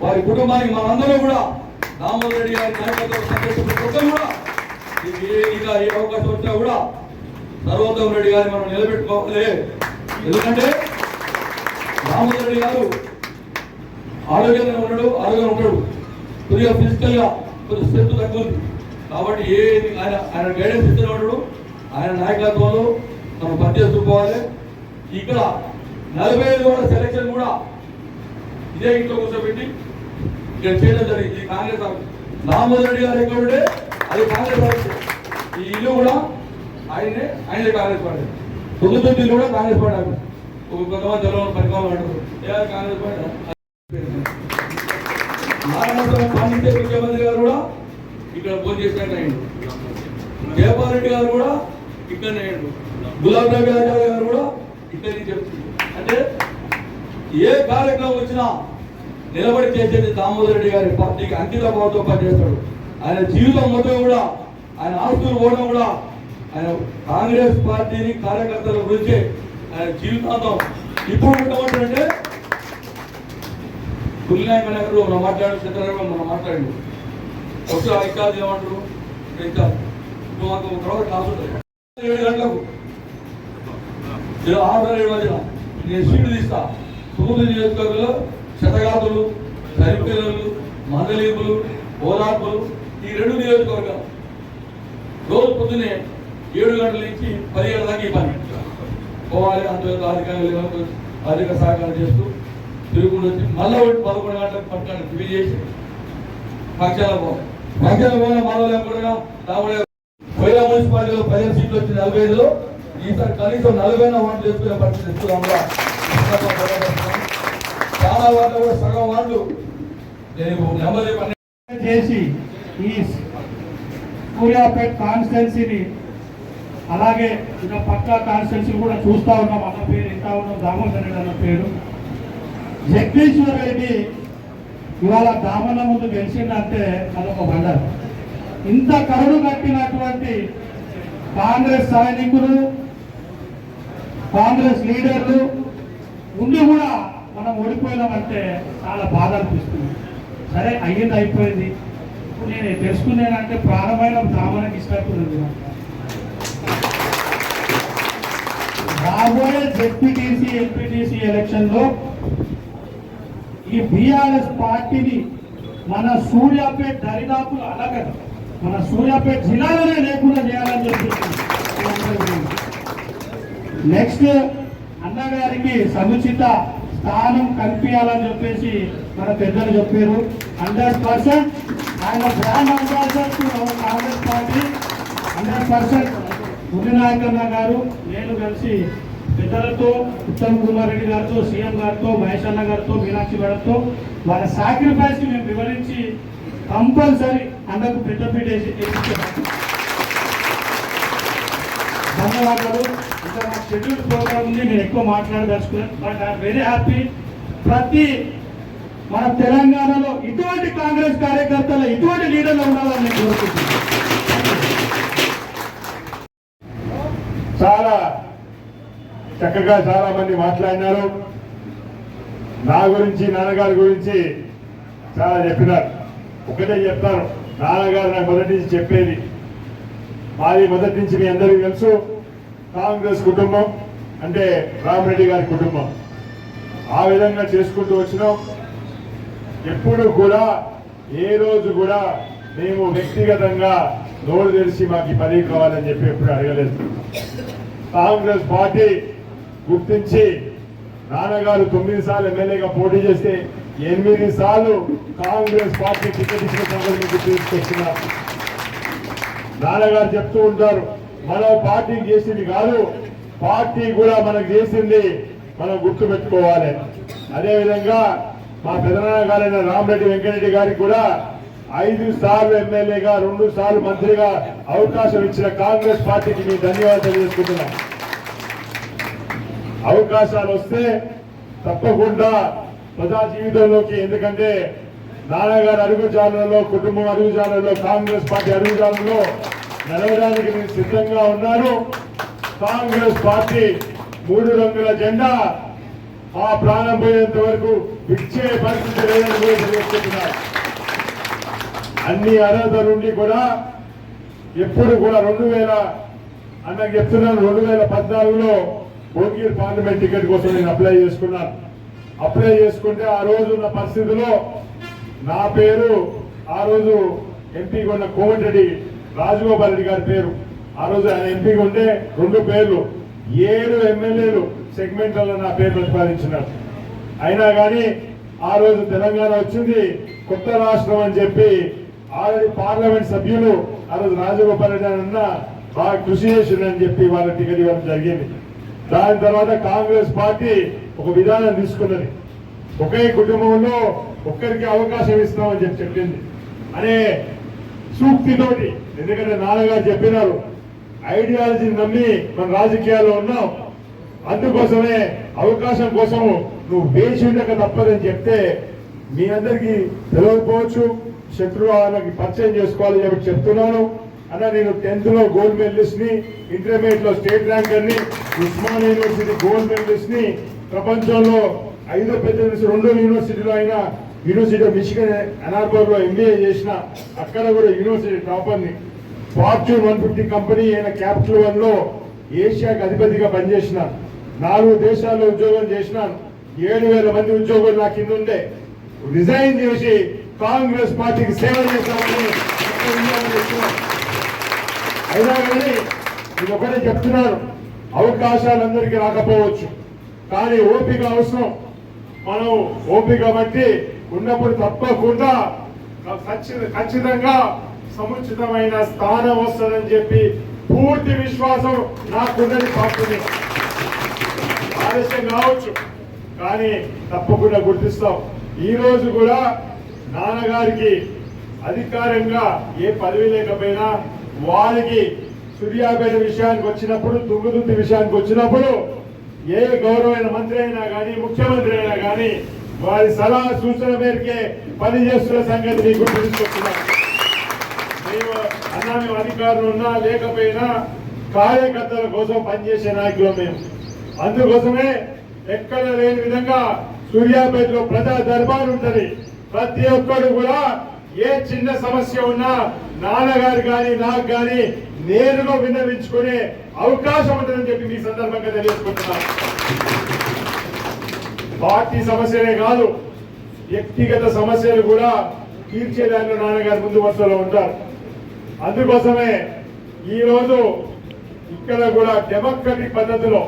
వారి కుటుంబానికి మనందరూ కూడా దామోదర్ రెడ్డి గారి నాయకత్వం సంతోషం కూడా ఇక ఏ అవకాశం వచ్చినా కూడా సర్వోత్తమ్ రెడ్డి గారిని మనం నిలబెట్టుకోవాలి. ఎందుకంటే దామోదర్ రెడ్డి గారు ఆరోగ్యంగా ఉంటాడు, కొద్దిగా ఫిజికల్ గా కొద్దిగా స్ట్రెంత్ తక్కువ ఉంది. కాబట్టి ఆయన గైడెన్స్ ఇస్తూనే ఉంటాడు. ఆయన నాయకత్వంలో మనం పనిచేసుకోవాలి. ఇక్కడ 45 కూడా సెలక్షన్ కూడా ఇదే ఇంట్లో కూర్చోబెట్టి ఇక్కడ చేయడం జరిగింది. కాంగ్రెస్ దామోదర్ రెడ్డి గారు ఎక్కడ ఉంటే అది కాంగ్రెస్ పార్టీ. ఈ ఇల్లు కూడా ఆయనే కాంగ్రెస్ పార్టీ. తొమ్మిది ఇల్లు కూడా కాంగ్రెస్ పార్టీ. కొంతమంది తెలంగాణ పరిపాలన అంటారు కాంగ్రెస్ పార్టీ. నారాయణస్వామి పాండిత్య ముఖ్యమంత్రి గారు కూడా ఇక్కడ ఫోన్ చేసినట్టు అయ్యిండు. జయపాల్ రెడ్డి గారు కూడా ఇక్కడనే అయ్యిండు. గులాబ్ నబీ ఆజాద్ గారు కూడా ఇక్కడ చెప్తుంది. అంటే ఏ కార్యక్రమం వచ్చినా నిలబడి చేసేది దామోదర్ రెడ్డి గారి పార్టీకి అంకిత భావంతో పనిచేస్తాడు. ఆయన జీవితం మొత్తం కూడా ఆయన ఆస్తులు పోవడం కూడా ఆయన కాంగ్రెస్ పార్టీని కార్యకర్తల గురించి ఆయన జీవితాంతం ఇప్పుడు ఉండమంటే పులినాయక నగర్ మనం మాట్లాడు చిత్రరంగం మనం మాట్లాడి ఒకసారి ఇకాదు ఏమంటారు ఇంకా మాకు తర్వాత క్లాస్ ఉంటుంది 7 గంటలకు 6:30 మధ్యన నేను సీట్లు తీస్తా. తూర్పు నియోజకవర్గంలో శతగాతులు, సరిపిల్లలు, మందలీపులు, ఓదార్పులు ఈ 2 నియోజకవర్గాలు రోజు పొద్దున్నే 7 గంటల నుంచి 10 గంటల దాకా ఈ పని పోవాలి. అందులో అధిక సహకారం చేస్తూ తిరుగుకుంటూ వచ్చి మళ్ళీ 11 గంటలకు పట్టుకొని టిఫిన్ చేసి పక్షాల భవన మానవ కూడా కోయిలా మున్సిపాలిటీలో 15 సీట్లు వచ్చి 45లో ఈసారి కనీసం 40 వార్డులు చేసుకునే పరిస్థితి ఇస్తున్నాం. చాలా వార్డులు కూడా సగం వార్డులు నేను నెంబర్ చేసి ఈ సూర్యాపేట కాన్స్టిట్యున్సీని అలాగే ఇంకా పక్క కాన్స్టిట్యున్సీ కూడా చూస్తూ ఉన్నాం. అన్న పేరు ఇంత ఉన్నాం, దామోదర్ రెడ్డి అన్న పేరు. జగదీశ్వర్ రెడ్డి ఇవాళ దామన్న ముందు గెలిచిందంటే అదొక వండర్. ఇంత కరుడు కట్టినటువంటి కాంగ్రెస్ సైనికులు, కాంగ్రెస్ లీడర్లు ఉండి కూడా మనం ఓడిపోయినామంటే చాలా బాధ అనిపిస్తుంది. సరే అయ్యింది అయిపోయింది. ఇప్పుడు నేను తెలుసుకున్నానంటే ప్రారంభమైన దామనకి ఇష్టపడుతుంది. రాబోయే జెడ్పీటీసీ ఎంపీటీసీ ఎలక్షన్లో ఈ బీఆర్ఎస్ పార్టీని మన సూర్యాపేట దరిదాపులు అలాగదు మన సూర్యాపేట జిల్లాలోనే లేకుండా చేయాలని చెప్పి నెక్స్ట్ అన్నగారికి సముచిత స్థానం కల్పించాలని చెప్పేసి మన పెద్దలు చెప్పారు. 100% ఆయన బ్రాండ్ అంబాసిడర్ కాంగ్రెస్ పార్టీ 100% మునినాయకన్న గారు నేను కలిసి పెద్దలతో ఉత్తమ్ కుమార్ రెడ్డి గారితో, సీఎం గారితో, మహేష్ అన్న గారితో, మీనాక్షి గారితో వాళ్ళ సాక్రిఫైస్ మేము వివరించి కంపల్సరీ అన్నకు పెద్దపీట వేసి ధన్యవాదాలు. ఇంకా నాకు షెడ్యూల్ ప్రోగ్రామ్ ఉంది, నేను ఎక్కువ మాట్లాడదలుచుకున్నాను. But I'm very happy. ప్రతి మన తెలంగాణలో ఇటువంటి కాంగ్రెస్ కార్యకర్తలు, ఇటువంటి లీడర్లు ఉండాలని నేను కోరుకుంటున్నాను. చాలా చక్కగా చాలా మంది మాట్లాడినారు. నా గురించి, నాన్నగారి గురించి చాలా చెప్పినారు. ఒకటే చెప్తాను, నాన్నగారు నాకు మొదటి నుంచి చెప్పేది, మాది మొదటి నుంచి మీ అందరికీ తెలుసు, కాంగ్రెస్ కుటుంబం అంటే రామరెడ్డి గారి కుటుంబం. ఆ విధంగా చేసుకుంటూ వచ్చినాం. ఎప్పుడు కూడా ఏ రోజు కూడా మేము వ్యక్తిగతంగా నోరు తెరిచి మాకు ఈ పదవి కావాలని చెప్పి ఎప్పుడు అడగలేదు. కాంగ్రెస్ పార్టీ గుర్తించి నాన్నగారు 9 సార్లు ఎమ్మెల్యేగా పోటీ చేస్తే 8 సార్లు కాంగ్రెస్ పార్టీ టికెట్ ఇచ్చిన సంగతి గుర్తిస్తున్నారు. నాన్నగారు చెప్తూ ఉంటారు, మనం పార్టీకి చేసింది కాదు, పార్టీ కూడా మనకు చేసింది మనం గుర్తు పెట్టుకోవాలి. అదేవిధంగా మా పెదనాన్న గారైన రామరెడ్డి వెంకటరెడ్డి గారికి కూడా 5 సార్లు ఎమ్మెల్యేగా 2 సార్లు మంత్రిగా అవకాశం ఇచ్చిన కాంగ్రెస్ పార్టీకి మీ ధన్యవాదాలు తెలియజేసుకుంటున్నాం. అవకాశాలు వస్తే తప్పకుండా ప్రజా జీవితంలోకి, ఎందుకంటే నాన్నగారి అడుగుజాడలలో, కుటుంబం అడుగుజాడలలో, కాంగ్రెస్ పార్టీ అడుగుజాడలలో నడవడానికి నేను సిద్ధంగా ఉన్నాను. కాంగ్రెస్ పార్టీ 3 రంగుల జెండా ఆ ప్రాణం పోయేంత వరకు ఇచ్చే పరిస్థితి లేదని కూడా తెలియజేస్తున్నారు. అన్ని అర్హత నుండి కూడా ఎప్పుడు కూడా 2000 అన్నకు చెప్తున్నాను, 2014లో భువనగిరి పార్లమెంట్ టికెట్ కోసం నేను అప్లై చేసుకున్నాను. అప్లై చేసుకుంటే ఆ రోజు ఉన్న పరిస్థితిలో నా పేరు, ఆ రోజు ఎంపీగా ఉన్న కోమటిరెడ్డి రాజగోపాల్ రెడ్డి గారి పేరు, ఆ రోజు ఆయన ఎంపీగా ఉంటే 2 పేర్లు, 7 ఎమ్మెల్యేలు సెగ్మెంట్లలో నా పేరు ప్రతిపాదించినారు. అయినా కానీ ఆ రోజు తెలంగాణ వచ్చింది, కొత్త రాష్ట్రం అని చెప్పి ఆల్రెడీ పార్లమెంట్ సభ్యులు ఆ రోజు రాజగోపాల్ రెడ్డి అన్న బాగా కృషి చేసిందని చెప్పి వాళ్ళ టికెట్ ఇవ్వడం జరిగింది. దాని తర్వాత కాంగ్రెస్ పార్టీ ఒక విధానం తీసుకున్నది, ఒకే కుటుంబంలో ఒక్కరికి అవకాశం ఇస్తామని చెప్పి చెప్పింది అనే సూక్తితోటి. ఎందుకంటే నాన్నగారు చెప్పినారు, ఐడియాలజీని నమ్మి మన రాజకీయాల్లో ఉన్నాం, అందుకోసమే అవకాశం కోసం నువ్వు వేచి ఉండక తప్పదని చెప్తే మీ అందరికీ తెలియకపోవచ్చు, శత్రువాళ్ళకి పరిచయం చేసుకోవాలని చెప్పి చెప్తున్నాను అన్న. నేను 10th లో గోల్డ్ మెడలిస్ట్ ని, ఇంటర్మీడియట్ లో స్టేట్ ర్యాంకర్ ని, ఉస్మానియా యూనివర్సిటీ గోల్డ్ మెడలిస్ట్ ని, ప్రపంచంలో 5 పెద్ద 2 యూనివర్సిటీలో అయినా యూనివర్సిటీ ఆఫ్ మిచిగన్ అనార్బర్ లో MBA చేసిన, అక్కడ కూడా యూనివర్సిటీ టాపర్ ని, ఫార్చ్యూన్ 150 కంపెనీ అయిన క్యాపిటల్ 1 లో ఏషియాకి అధిపతిగా పనిచేసిన, 4 దేశాల్లో ఉద్యోగం చేసినాను, 7,000 మంది ఉద్యోగులు నా కింద ఉండే, రిజైన్ చేసి కాంగ్రెస్ పార్టీకి సేవ చేస్తామని అయినా కానీ ఇది ఒకటే చెప్తున్నారు, అవకాశాలు అందరికీ రాకపోవచ్చు, కానీ ఓపిక అవసరం. మనం ఓపిక బట్టి ఉన్నప్పుడు తప్పకుండా ఖచ్చితంగా సముచితమైన స్థానం వస్తుందని చెప్పి పూర్తి విశ్వాసం నాకున్నది. పార్టీని ఆలస్యం కావచ్చు కానీ తప్పకుండా గుర్తిస్తాం. ఈ రోజు కూడా నాన్నగారికి అధికారంగా ఏ పదవి లేకపోయినా వారికి సూర్యాపేట విషయానికి వచ్చినప్పుడు, తుంగతుర్తి విషయానికి వచ్చినప్పుడు ఏ గౌరవమైన మంత్రి అయినా కానీ, ముఖ్యమంత్రి అయినా కానీ వారి సలహా సూచన మేరకే పనిచేస్తున్న సంగతి మీకు గుర్తుంచుకుంటున్నాం. మేము అధికారులు ఉన్నా లేకపోయినా కార్యకర్తల కోసం పనిచేసే నాయకులు మేము. అందుకోసమే ఎక్కడ లేని విధంగా సూర్యాపేటలో ప్రజా దర్బార్ ఉంటది. ప్రతి ఒక్కరు కూడా ఏ చిన్న సమస్య ఉన్నా నాన్నగారు కానీ నాకు కానీ నేరుగా విన్నవించుకునే అవకాశం ఉంటుందని చెప్పి మీ సందర్భంగా తెలియజేసుకుంటున్నాను. పార్టీ సమస్యలే కాదు, వ్యక్తిగత సమస్యలు కూడా తీర్చేదానిలో నాన్నగారు ముందు వరుసలో ఉంటారు. అందుకోసమే ఈ రోజు ఇక్కడ కూడా డెమోక్రటిక్ పద్ధతిలో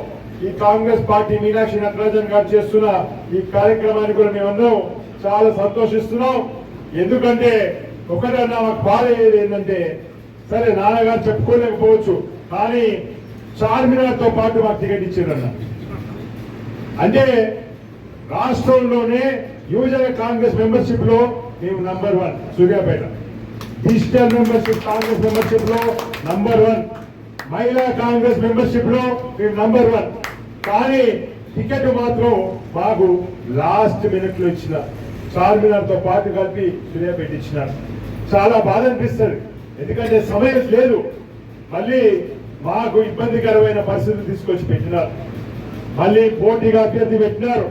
ఈ కాంగ్రెస్ పార్టీ మీనాక్షి నటరాజన్ గారు చేస్తున్న ఈ కార్యక్రమాన్ని కూడా మేమందరం చాలా సంతోషిస్తున్నాం. ఎందుకంటే ఒకటన్నా మాకు బాధ ఏంటంటే, సరే నాన్నగారు చెప్పుకోలేకపోవచ్చు కానీ చార్మినార్ తో పాటు మాకు టికెట్ ఇచ్చారన్న. అంటే రాష్ట్రంలోనే యువజన కాంగ్రెస్ మెంబర్షిప్ లో మేము number 1 Suryapet, digital membership Congress membership లో నంబర్ 1, మహిళా కాంగ్రెస్ మెంబర్షిప్ లో మేము నంబర్ 1. కానీ టికెట్ మాత్రం మాకు లాస్ట్ మినిట్ లో ఇచ్చిన, చార్మినార్ తో పాటు కలిపి సూర్యాపేట ఇచ్చినారు. చాలా బాధ అనిపిస్తుంది, ఎందుకంటే సమయం లేదు. మళ్ళీ మాకు ఇబ్బందికరమైన పరిస్థితులు తీసుకొచ్చి పెట్టినారు, మళ్ళీ పోటీగా అభ్యర్థి పెట్టినారు,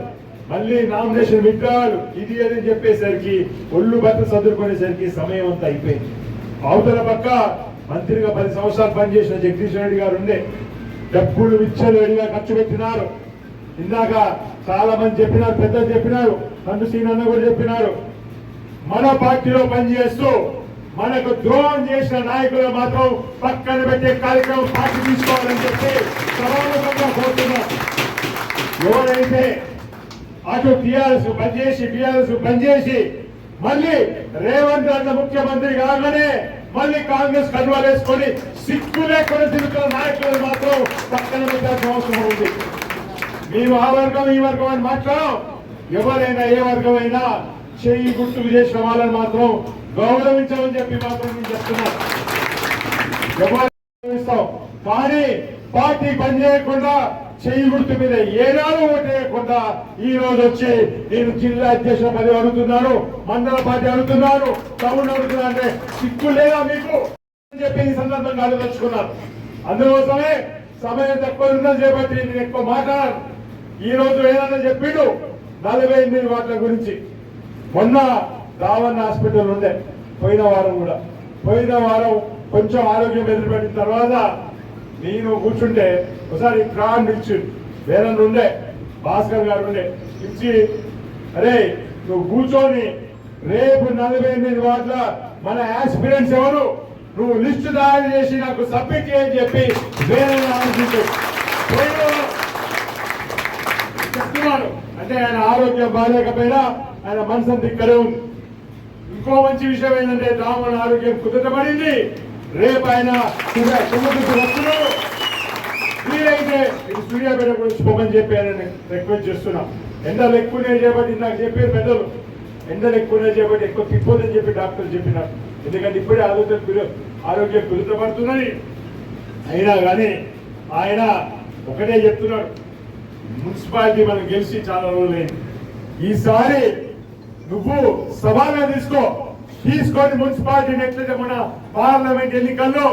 మళ్ళీ నామినేషన్ విత్డ్రాలు ఇది అని చెప్పేసరికి ఒళ్ళు బట్ట చదువుకునేసరికి సమయం అంతా అయిపోయింది. అవతల పక్క మంత్రిగా 10 సంవత్సరాలు పనిచేసిన జగదీష్ రెడ్డి గారు ఉండే, డబ్బులు విచ్చలవిడిగా ఖర్చు పెట్టినారు. ఇందాక చాలా మంది చెప్పినారు, పెద్దలు చెప్పినారు, తండ్రి సీనన్న కూడా చెప్పినారు. మన పార్టీలో పనిచేస్తూ మనకు ద్రోహం చేసిన నాయకులు మాత్రం పక్కన పెట్టే కార్యక్రమం పార్టీ తీసుకోవాలని చెప్పి సమావేశంగా కోరుతున్నాం. ఎవరైతే అటు టీఆర్ఎస్ పనిచేసి మళ్ళీ రేవంత్ రెడ్డి ముఖ్యమంత్రి కాగానే మళ్ళీ కాంగ్రెస్ కండువా వేసుకొని సిక్కు లేకుండా తిరుగుతున్న నాయకులు మాత్రం పక్కన పెట్టాల్సిన అవసరం ఉంది. మేము ఆ వర్గం ఈ వర్గం అని మాట్లాడాం. ఎవరైనా ఏ వర్గం అయినా చెయ్యి గుర్తుకు చేసిన వాళ్ళని మాత్రం గౌరవించమని చెప్పి మాత్రం నేను చెప్తున్నాను. గౌరవిస్తాం కానీ పార్టీ పనిచేయకుండా చెయ్యి గుర్తు మీద ఏనాడు ఓటేయకుండా ఈ రోజు వచ్చి నేను జిల్లా అధ్యక్షుల పదవి అడుగుతున్నాను, మండల పార్టీ అడుగుతున్నాను, టౌన్ అడుగుతున్నా అంటే సిగ్గు లేదా మీకు అని చెప్పి ఈ సందర్భంగా ఆలోచించుకున్నాను. అందుకోసమే సమయం తక్కువ ఉందని చేపట్టి నేను ఎక్కువ మాట్లాడాను. ఈ రోజు ఏదన్నా చెప్పిండు 48 వాట్ల గురించి. మొన్న రావణ్ హాస్పిటల్ ఉండే పోయిన వారం కొంచెం ఆరోగ్యం ఎదురుపెట్టిన తర్వాత నేను కూర్చుంటే ఒకసారి ప్రాణ్ పిలిచి వేరే ఉండే భాస్కర్ గారు ఉండే పిలిచి, అరే నువ్వు కూర్చొని రేపు 48 వాట్ల మన ఆస్పిరెంట్స్ ఎవరు నువ్వు లిస్టు తయారు చేసి నాకు సబ్మిట్ చేయని చెప్పి వేరే ఆలోచించాడు. చెప్తున్నాడు అంటే ఆయన ఆరోగ్యం బాగాలేకపోయినా ఆయన మనసు ఇక్కడే ఉంది. ఇంకో మంచి విషయం ఏంటంటే రామన్ ఆరోగ్యం కుదుటపడింది. రేపు ఆయన వస్తున్నాడు. వీలైతే ఇది సూర్యాపేట గురించి పోమని చెప్పి ఆయన రిక్వెస్ట్ చేస్తున్నాం. ఎండలు ఎక్కువనే చేపట్టి నాకు చెప్పారు పెద్దలు, ఎండలు ఎక్కువనే చేపట్టి ఎక్కువ తిప్పొద్దని చెప్పి డాక్టర్లు చెప్పినారు. ఎందుకంటే ఇప్పుడే ఆరోగ్యం కుదుటపడుతున్నది. అయినా కానీ ఆయన ఒకటే చెప్తున్నాడు, మున్సిపాలిటీ మనం గెలిచి చాలా రోజులైంది, ఈసారి నువ్వు సవాలుగా తీసుకొని మున్సిపాలిటీని ఎట్లయితే మన పార్లమెంట్ ఎన్నికల్లో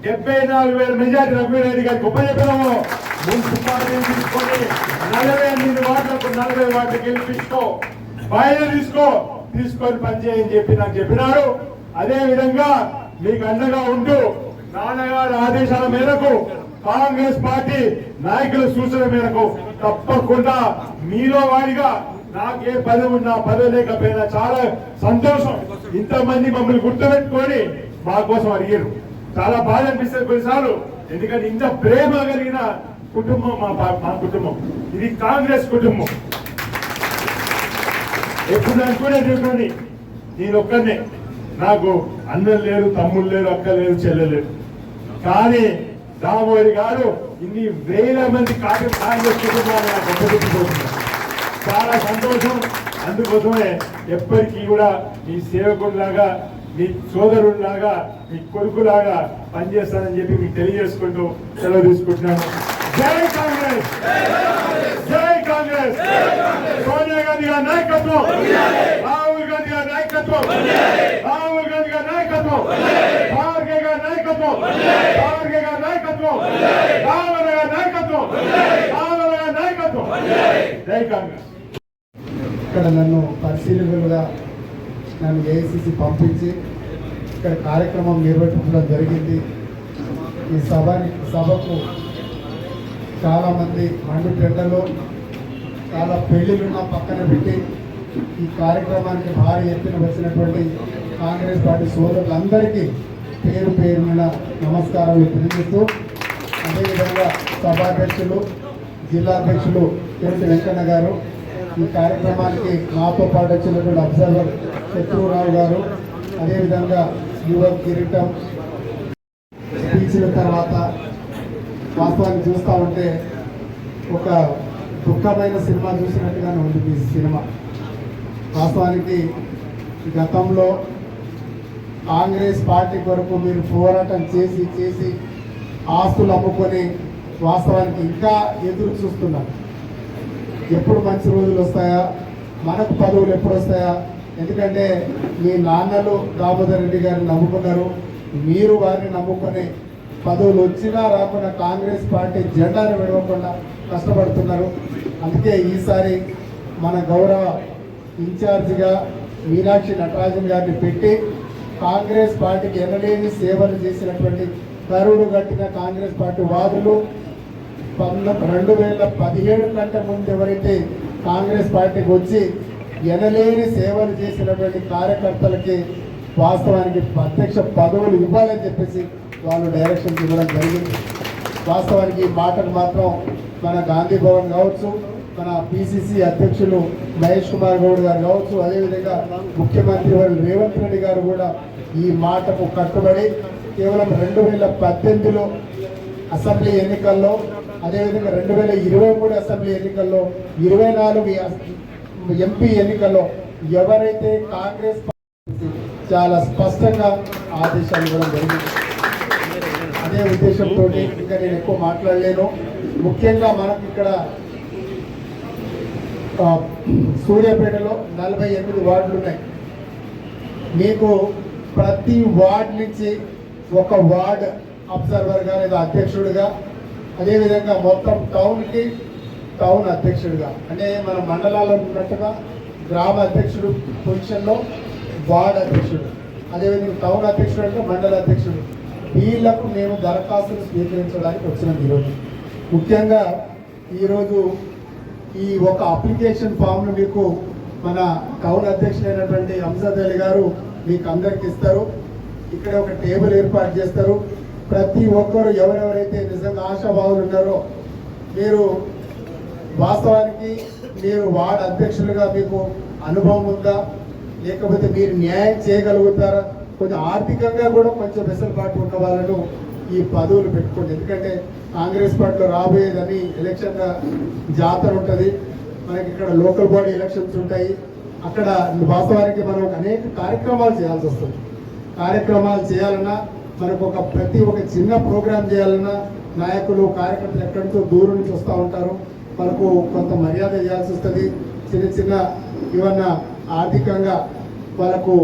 74,000 మెజార్టీ రఘువీరెడ్డి గారికి గొప్ప చెప్పినాము. మున్సిపాలిటీని తీసుకొని 48 వార్డులకు 40 వార్డులు గెలిపించుకో, బయలు తీసుకొని పనిచేయని చెప్పి నాకు చెప్పినారు. అదే విధంగా మీకు అండగా ఉంటూ నాన్నగారి ఆదేశాల మేరకు కాంగ్రెస్ పార్టీ నాయకుల సూచన మేరకు తప్పకుండా మీలో వాడిగా నాకే పదవి ఉన్నా పదవి లేకపోయినా చాలా సంతోషం. ఇంతమంది మమ్మల్ని గుర్తుపెట్టుకొని మా కోసం అడిగారు. చాలా బాధ అనిపిస్తుంది కొన్నిసార్లు, ఎందుకంటే ఇంత ప్రేమ కలిగిన కుటుంబం మా కుటుంబం. ఇది కాంగ్రెస్ కుటుంబం. ఎప్పుడు అనుకునేటువంటి నేను ఒక్కనే, నాకు అన్నలు లేరు, తమ్ముళ్ళు లేరు, అక్క లేరు, చెల్లెలేరు. కానీ రామోహరి గారు ఇన్ని వేల మంది కాంగ్రెస్ కుటుంబాన్ని నాకు ఒప్పచెప్పిపోతున్నారు. చాలా సంతోషం. అందుకోసమే ఎప్పటికీ కూడా మీ సేవకుడిలాగా, మీ సోదరుడిలాగా, మీ కొడుకులాగా పనిచేస్తానని చెప్పి మీకు తెలియజేసుకుంటూ సెలవు తీసుకుంటున్నాను. జై కాంగ్రెస్, జై కాంగ్రెస్. సోనియా గాంధీ గారి నాయకత్వం, రాహుల్ గాంధీ గారి నాయకత్వం, రాహుల్ గాంధీ గారి నాయకత్వం, ఖార్గే గారి నాయకత్వం, ఖార్గే గారి నాయకత్వం, రావణ గారి నాయకత్వం, రావణ గారి నాయకత్వం. జై కాంగ్రెస్. ఇక్కడ నన్ను పరిశీలకులుగా నన్ను ఏఐసిసి పంపించి ఇక్కడ కార్యక్రమం నిర్వహించడం జరిగింది. ఈ సభకు చాలామంది మండు టెండలో చాలా పెళ్లిలున్న పక్కన పెట్టి ఈ కార్యక్రమానికి భారీ ఎత్తున వచ్చినటువంటి కాంగ్రెస్ పార్టీ సోదరులందరికీ పేరు మీద నమస్కారాలు తెలియజేస్తూ, అదేవిధంగా సభాధ్యక్షులు, జిల్లా అధ్యక్షులు తిరుపతి వెంకన్న గారు, ఈ కార్యక్రమానికి నాతో పాటు వచ్చినటువంటి అబ్జర్వర్ శత్రురావు గారు, అదేవిధంగా యువ కిరీటం స్పీచ్ల తర్వాత వాస్తవాన్ని చూస్తూ ఉంటే ఒక దుఃఖమైన సినిమా చూసినట్టుగానే ఉంది ఈ సినిమా. వాస్తవానికి గతంలో కాంగ్రెస్ పార్టీ కొరకు మీరు పోరాటం చేసి ఆస్తులు అమ్ముకొని వాస్తవానికి ఇంకా ఎదురు చూస్తున్నారు. ఎప్పుడు మంచి రోజులు వస్తాయా, మనకు పదవులు ఎప్పుడు వస్తాయా? ఎందుకంటే మీ నాన్నలు దామోదర్ రెడ్డి గారిని నమ్ముకున్నారు, మీరు వారిని నమ్ముకొని పదవులు వచ్చినా రాకుండా కాంగ్రెస్ పార్టీ జెండాను విడవకుండా కష్టపడుతున్నారు. అందుకే ఈసారి మన గౌరవ ఇన్ఛార్జిగా మీనాక్షి నటరాజన్ గారిని పెట్టి కాంగ్రెస్ పార్టీకి ఎనలేని సేవలు చేసినటువంటి కరుడు గట్టిన కాంగ్రెస్ పార్టీ వాదులు 2017 కంటే ముందు ఎవరైతే కాంగ్రెస్ పార్టీకి వచ్చి ఎనలేని సేవలు చేసినటువంటి కార్యకర్తలకి వాస్తవానికి అధ్యక్ష పదవులు ఇవ్వాలని చెప్పేసి వాళ్ళు డైరెక్షన్ ఇవ్వడం జరిగింది. వాస్తవానికి ఈ మాటలు మాత్రం మన గాంధీ భవన్ కావచ్చు, మన పిసిసి అధ్యక్షులు మహేష్ కుమార్ గౌడ్ గారు కావచ్చు, అదేవిధంగా ముఖ్యమంత్రి వారు రేవంత్ రెడ్డి గారు కూడా ఈ మాటకు కట్టుబడి కేవలం 2018లో అసెంబ్లీ ఎన్నికల్లో, అదేవిధంగా 2023 అసెంబ్లీ ఎన్నికల్లో, 24 ఎంపీ ఎన్నికల్లో ఎవరైతే కాంగ్రెస్ చాలా స్పష్టంగా ఆదేశాలు ఇవ్వడం జరిగింది. అదే ఉద్దేశంతో ఇంకా నేను ఎక్కువ మాట్లాడలేను. ముఖ్యంగా మనకు ఇక్కడ సూర్యాపేటలో 48 వార్డులు ఉన్నాయి. మీకు ప్రతి వార్డు నుంచి ఒక వార్డ్ అబ్జర్వర్గా లేదా అధ్యక్షుడిగా, అదేవిధంగా మొత్తం టౌన్కి టౌన్ అధ్యక్షుడిగా, అంటే మన మండలాల్లో ఉన్నట్టుగా గ్రామ అధ్యక్షుడు పొజిషన్లో వార్డ్ అధ్యక్షుడు, అదేవిధంగా టౌన్ అధ్యక్షుడు అంటే మండల అధ్యక్షుడు, వీళ్లకు మేము దరఖాస్తులు స్వీకరించడానికి వచ్చినాం ఈరోజు. ముఖ్యంగా ఈరోజు ఈ ఒక అప్లికేషన్ ఫామ్ను మీకు మన టౌన్ అధ్యక్షుడైనటువంటి అంజద్ అలీ గారు మీకు అందరికి ఇస్తారు. ఇక్కడ ఒక టేబుల్ ఏర్పాటు చేస్తారు. ప్రతి ఒక్కరు ఎవరెవరైతే నిజంగా ఆశాభావులు ఉన్నారో, మీరు వాస్తవానికి మీరు వార్డ్ అధ్యక్షులుగా మీకు అనుభవం ఉందా, లేకపోతే మీరు న్యాయం చేయగలుగుతారా, కొంచెం ఆర్థికంగా కూడా కొంచెం వెసులుబాటు ఉన్న వాళ్ళను ఈ పదవులు పెట్టుకోండి. ఎందుకంటే కాంగ్రెస్ పార్టీలో రాబోయేదని ఎలక్షన్ జాతర ఉంటుంది, మనకి ఇక్కడ లోకల్ బాడీ ఎలక్షన్స్ ఉంటాయి. అక్కడ వాస్తవానికి మనం అనేక కార్యక్రమాలు చేయాల్సి వస్తుంది. కార్యక్రమాలు చేయాలన్నా మనకు ప్రతి ఒక చిన్న ప్రోగ్రాం చేయాలన్నా నాయకులు కార్యకర్తలు ఎక్కడి నుంచో దూరం నుంచి వస్తూ ఉంటారు. మనకు కొంత మర్యాద చేయాల్సి వస్తుంది. చిన్న చిన్న ఏమన్నా ఆర్థికంగా వాళ్ళకు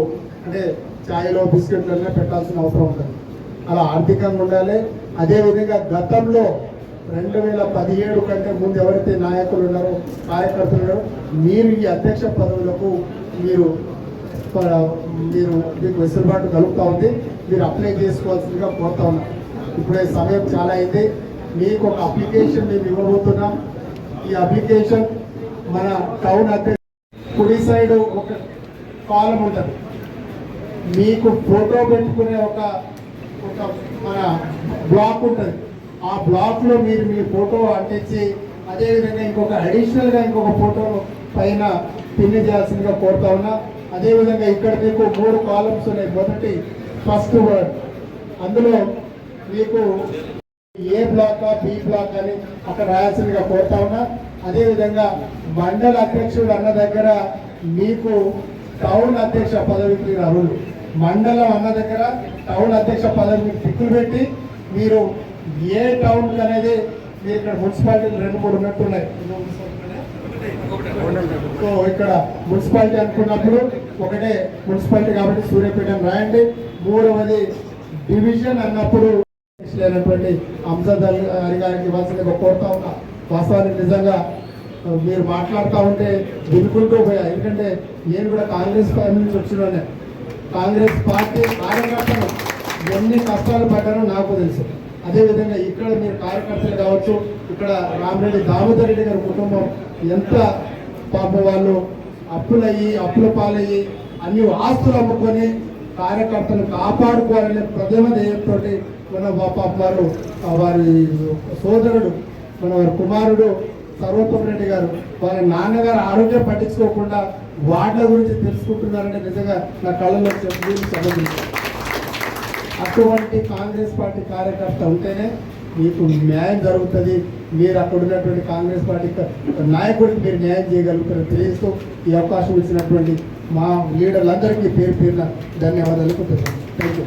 అంటే ఛాయలో బిస్కెట్లనే పెట్టాల్సిన అవసరం ఉంటుంది. అలా ఆర్థికంగా ఉండాలి. అదేవిధంగా గతంలో 2017 కంటే ముందు ఎవరైతే నాయకులు ఉన్నారో, కార్యకర్తలు ఉన్నారో, మీరు ఈ అధ్యక్ష పదవులకు మీరు మీకు వెసులుబాటు కలుగుతూ ఉంది. మీరు అప్లై చేసుకోవాల్సిందిగా కోరుతా ఉన్నాం. ఇప్పుడే సమయం చాలా అయింది. మీకు ఒక అప్లికేషన్ మేము ఇవ్వబోతున్నాం. ఈ అప్లికేషన్ మన టౌన్ అధ్యక్ష కుడి సైడ్ ఒక కాలం ఉంటుంది. మీకు ఫోటో పెట్టుకునే ఒక మన బ్లాక్ ఉంటుంది. ఆ బ్లాక్లో మీరు మీ ఫోటో అంటించి, అదేవిధంగా ఇంకొక అడిషనల్గా ఇంకొక ఫోటో పైన పిన్ చేయాల్సిందిగా కోరుతా ఉన్నా. అదేవిధంగా ఇక్కడ మీకు 3 కాలమ్స్ ఉన్నాయి. మొదటి ఫస్ట్ వర్డ్, అందులో మీకు ఏ బ్లాక్ బి బ్లాక్ అని అక్కడ రాయాల్సిందిగా కోరుతా ఉన్నా. అదేవిధంగా మండల అధ్యక్షుడు అన్న దగ్గర మీకు టౌన్ అధ్యక్ష పదవికి మీరు అర్హులు. మండలం అన్న దగ్గర టౌన్ అధ్యక్ష పదవికి టిక్కులు పెట్టి మీరు ఏ టౌన్ అనేది మీరు ఇక్కడ మున్సిపాలిటీలు 2-3 ఉన్నట్టున్నాయి. సో ఇక్కడ మున్సిపాలిటీ అనుకున్నప్పుడు ఒకటే మున్సిపాలిటీ కాబట్టి సూర్యాపేట రాయండి. 3వది డివిజన్ అన్నప్పుడు లేనటువంటి అంజద్ అలీ గారికి ఇవ్వాల్సిందిగా కోరుతా ఉన్నా. వాస్తవానికి నిజంగా మీరు మాట్లాడుతూ ఉంటే వినుకుంటూ పోయా. ఎందుకంటే నేను కూడా కాంగ్రెస్ పార్టీ నుంచి వచ్చినానే. కాంగ్రెస్ పార్టీ కార్యకర్తలు ఎన్ని కష్టాలు పడ్డారో నాకు తెలుసు. అదేవిధంగా ఇక్కడ మీరు కార్యకర్తలు కావచ్చు, ఇక్కడ రామిరెడ్డి దామోదర్ రెడ్డి గారి కుటుంబం ఎంత పాపం వాళ్ళు అప్పుల పాలయ్యి అన్ని ఆస్తులు అమ్ముకొని కార్యకర్తలు కాపాడుకోవాలనే ప్రథమ ధ్యేయంతో మన పాపం వారి సోదరుడు మన వారి కుమారుడు సర్వోత్తమ రెడ్డి గారు వాళ్ళ నాన్నగారు ఆరోగ్యం పట్టించుకోకుండా వార్డుల గురించి తెలుసుకుంటున్నారంటే నిజంగా నా కళ్ళలో సంబంధించి అటువంటి కాంగ్రెస్ పార్టీ కార్యకర్త ఉంటేనే మీకు న్యాయం జరుగుతుంది. మీరు అక్కడ ఉన్నటువంటి కాంగ్రెస్ పార్టీ నాయకుడికి మీరు న్యాయం చేయగలుగుతారని తెలియజేస్తూ ఈ అవకాశం ఇచ్చినటువంటి మా లీడర్లందరికీ పేరు పేరున ధన్యవాదాలు. Thank you.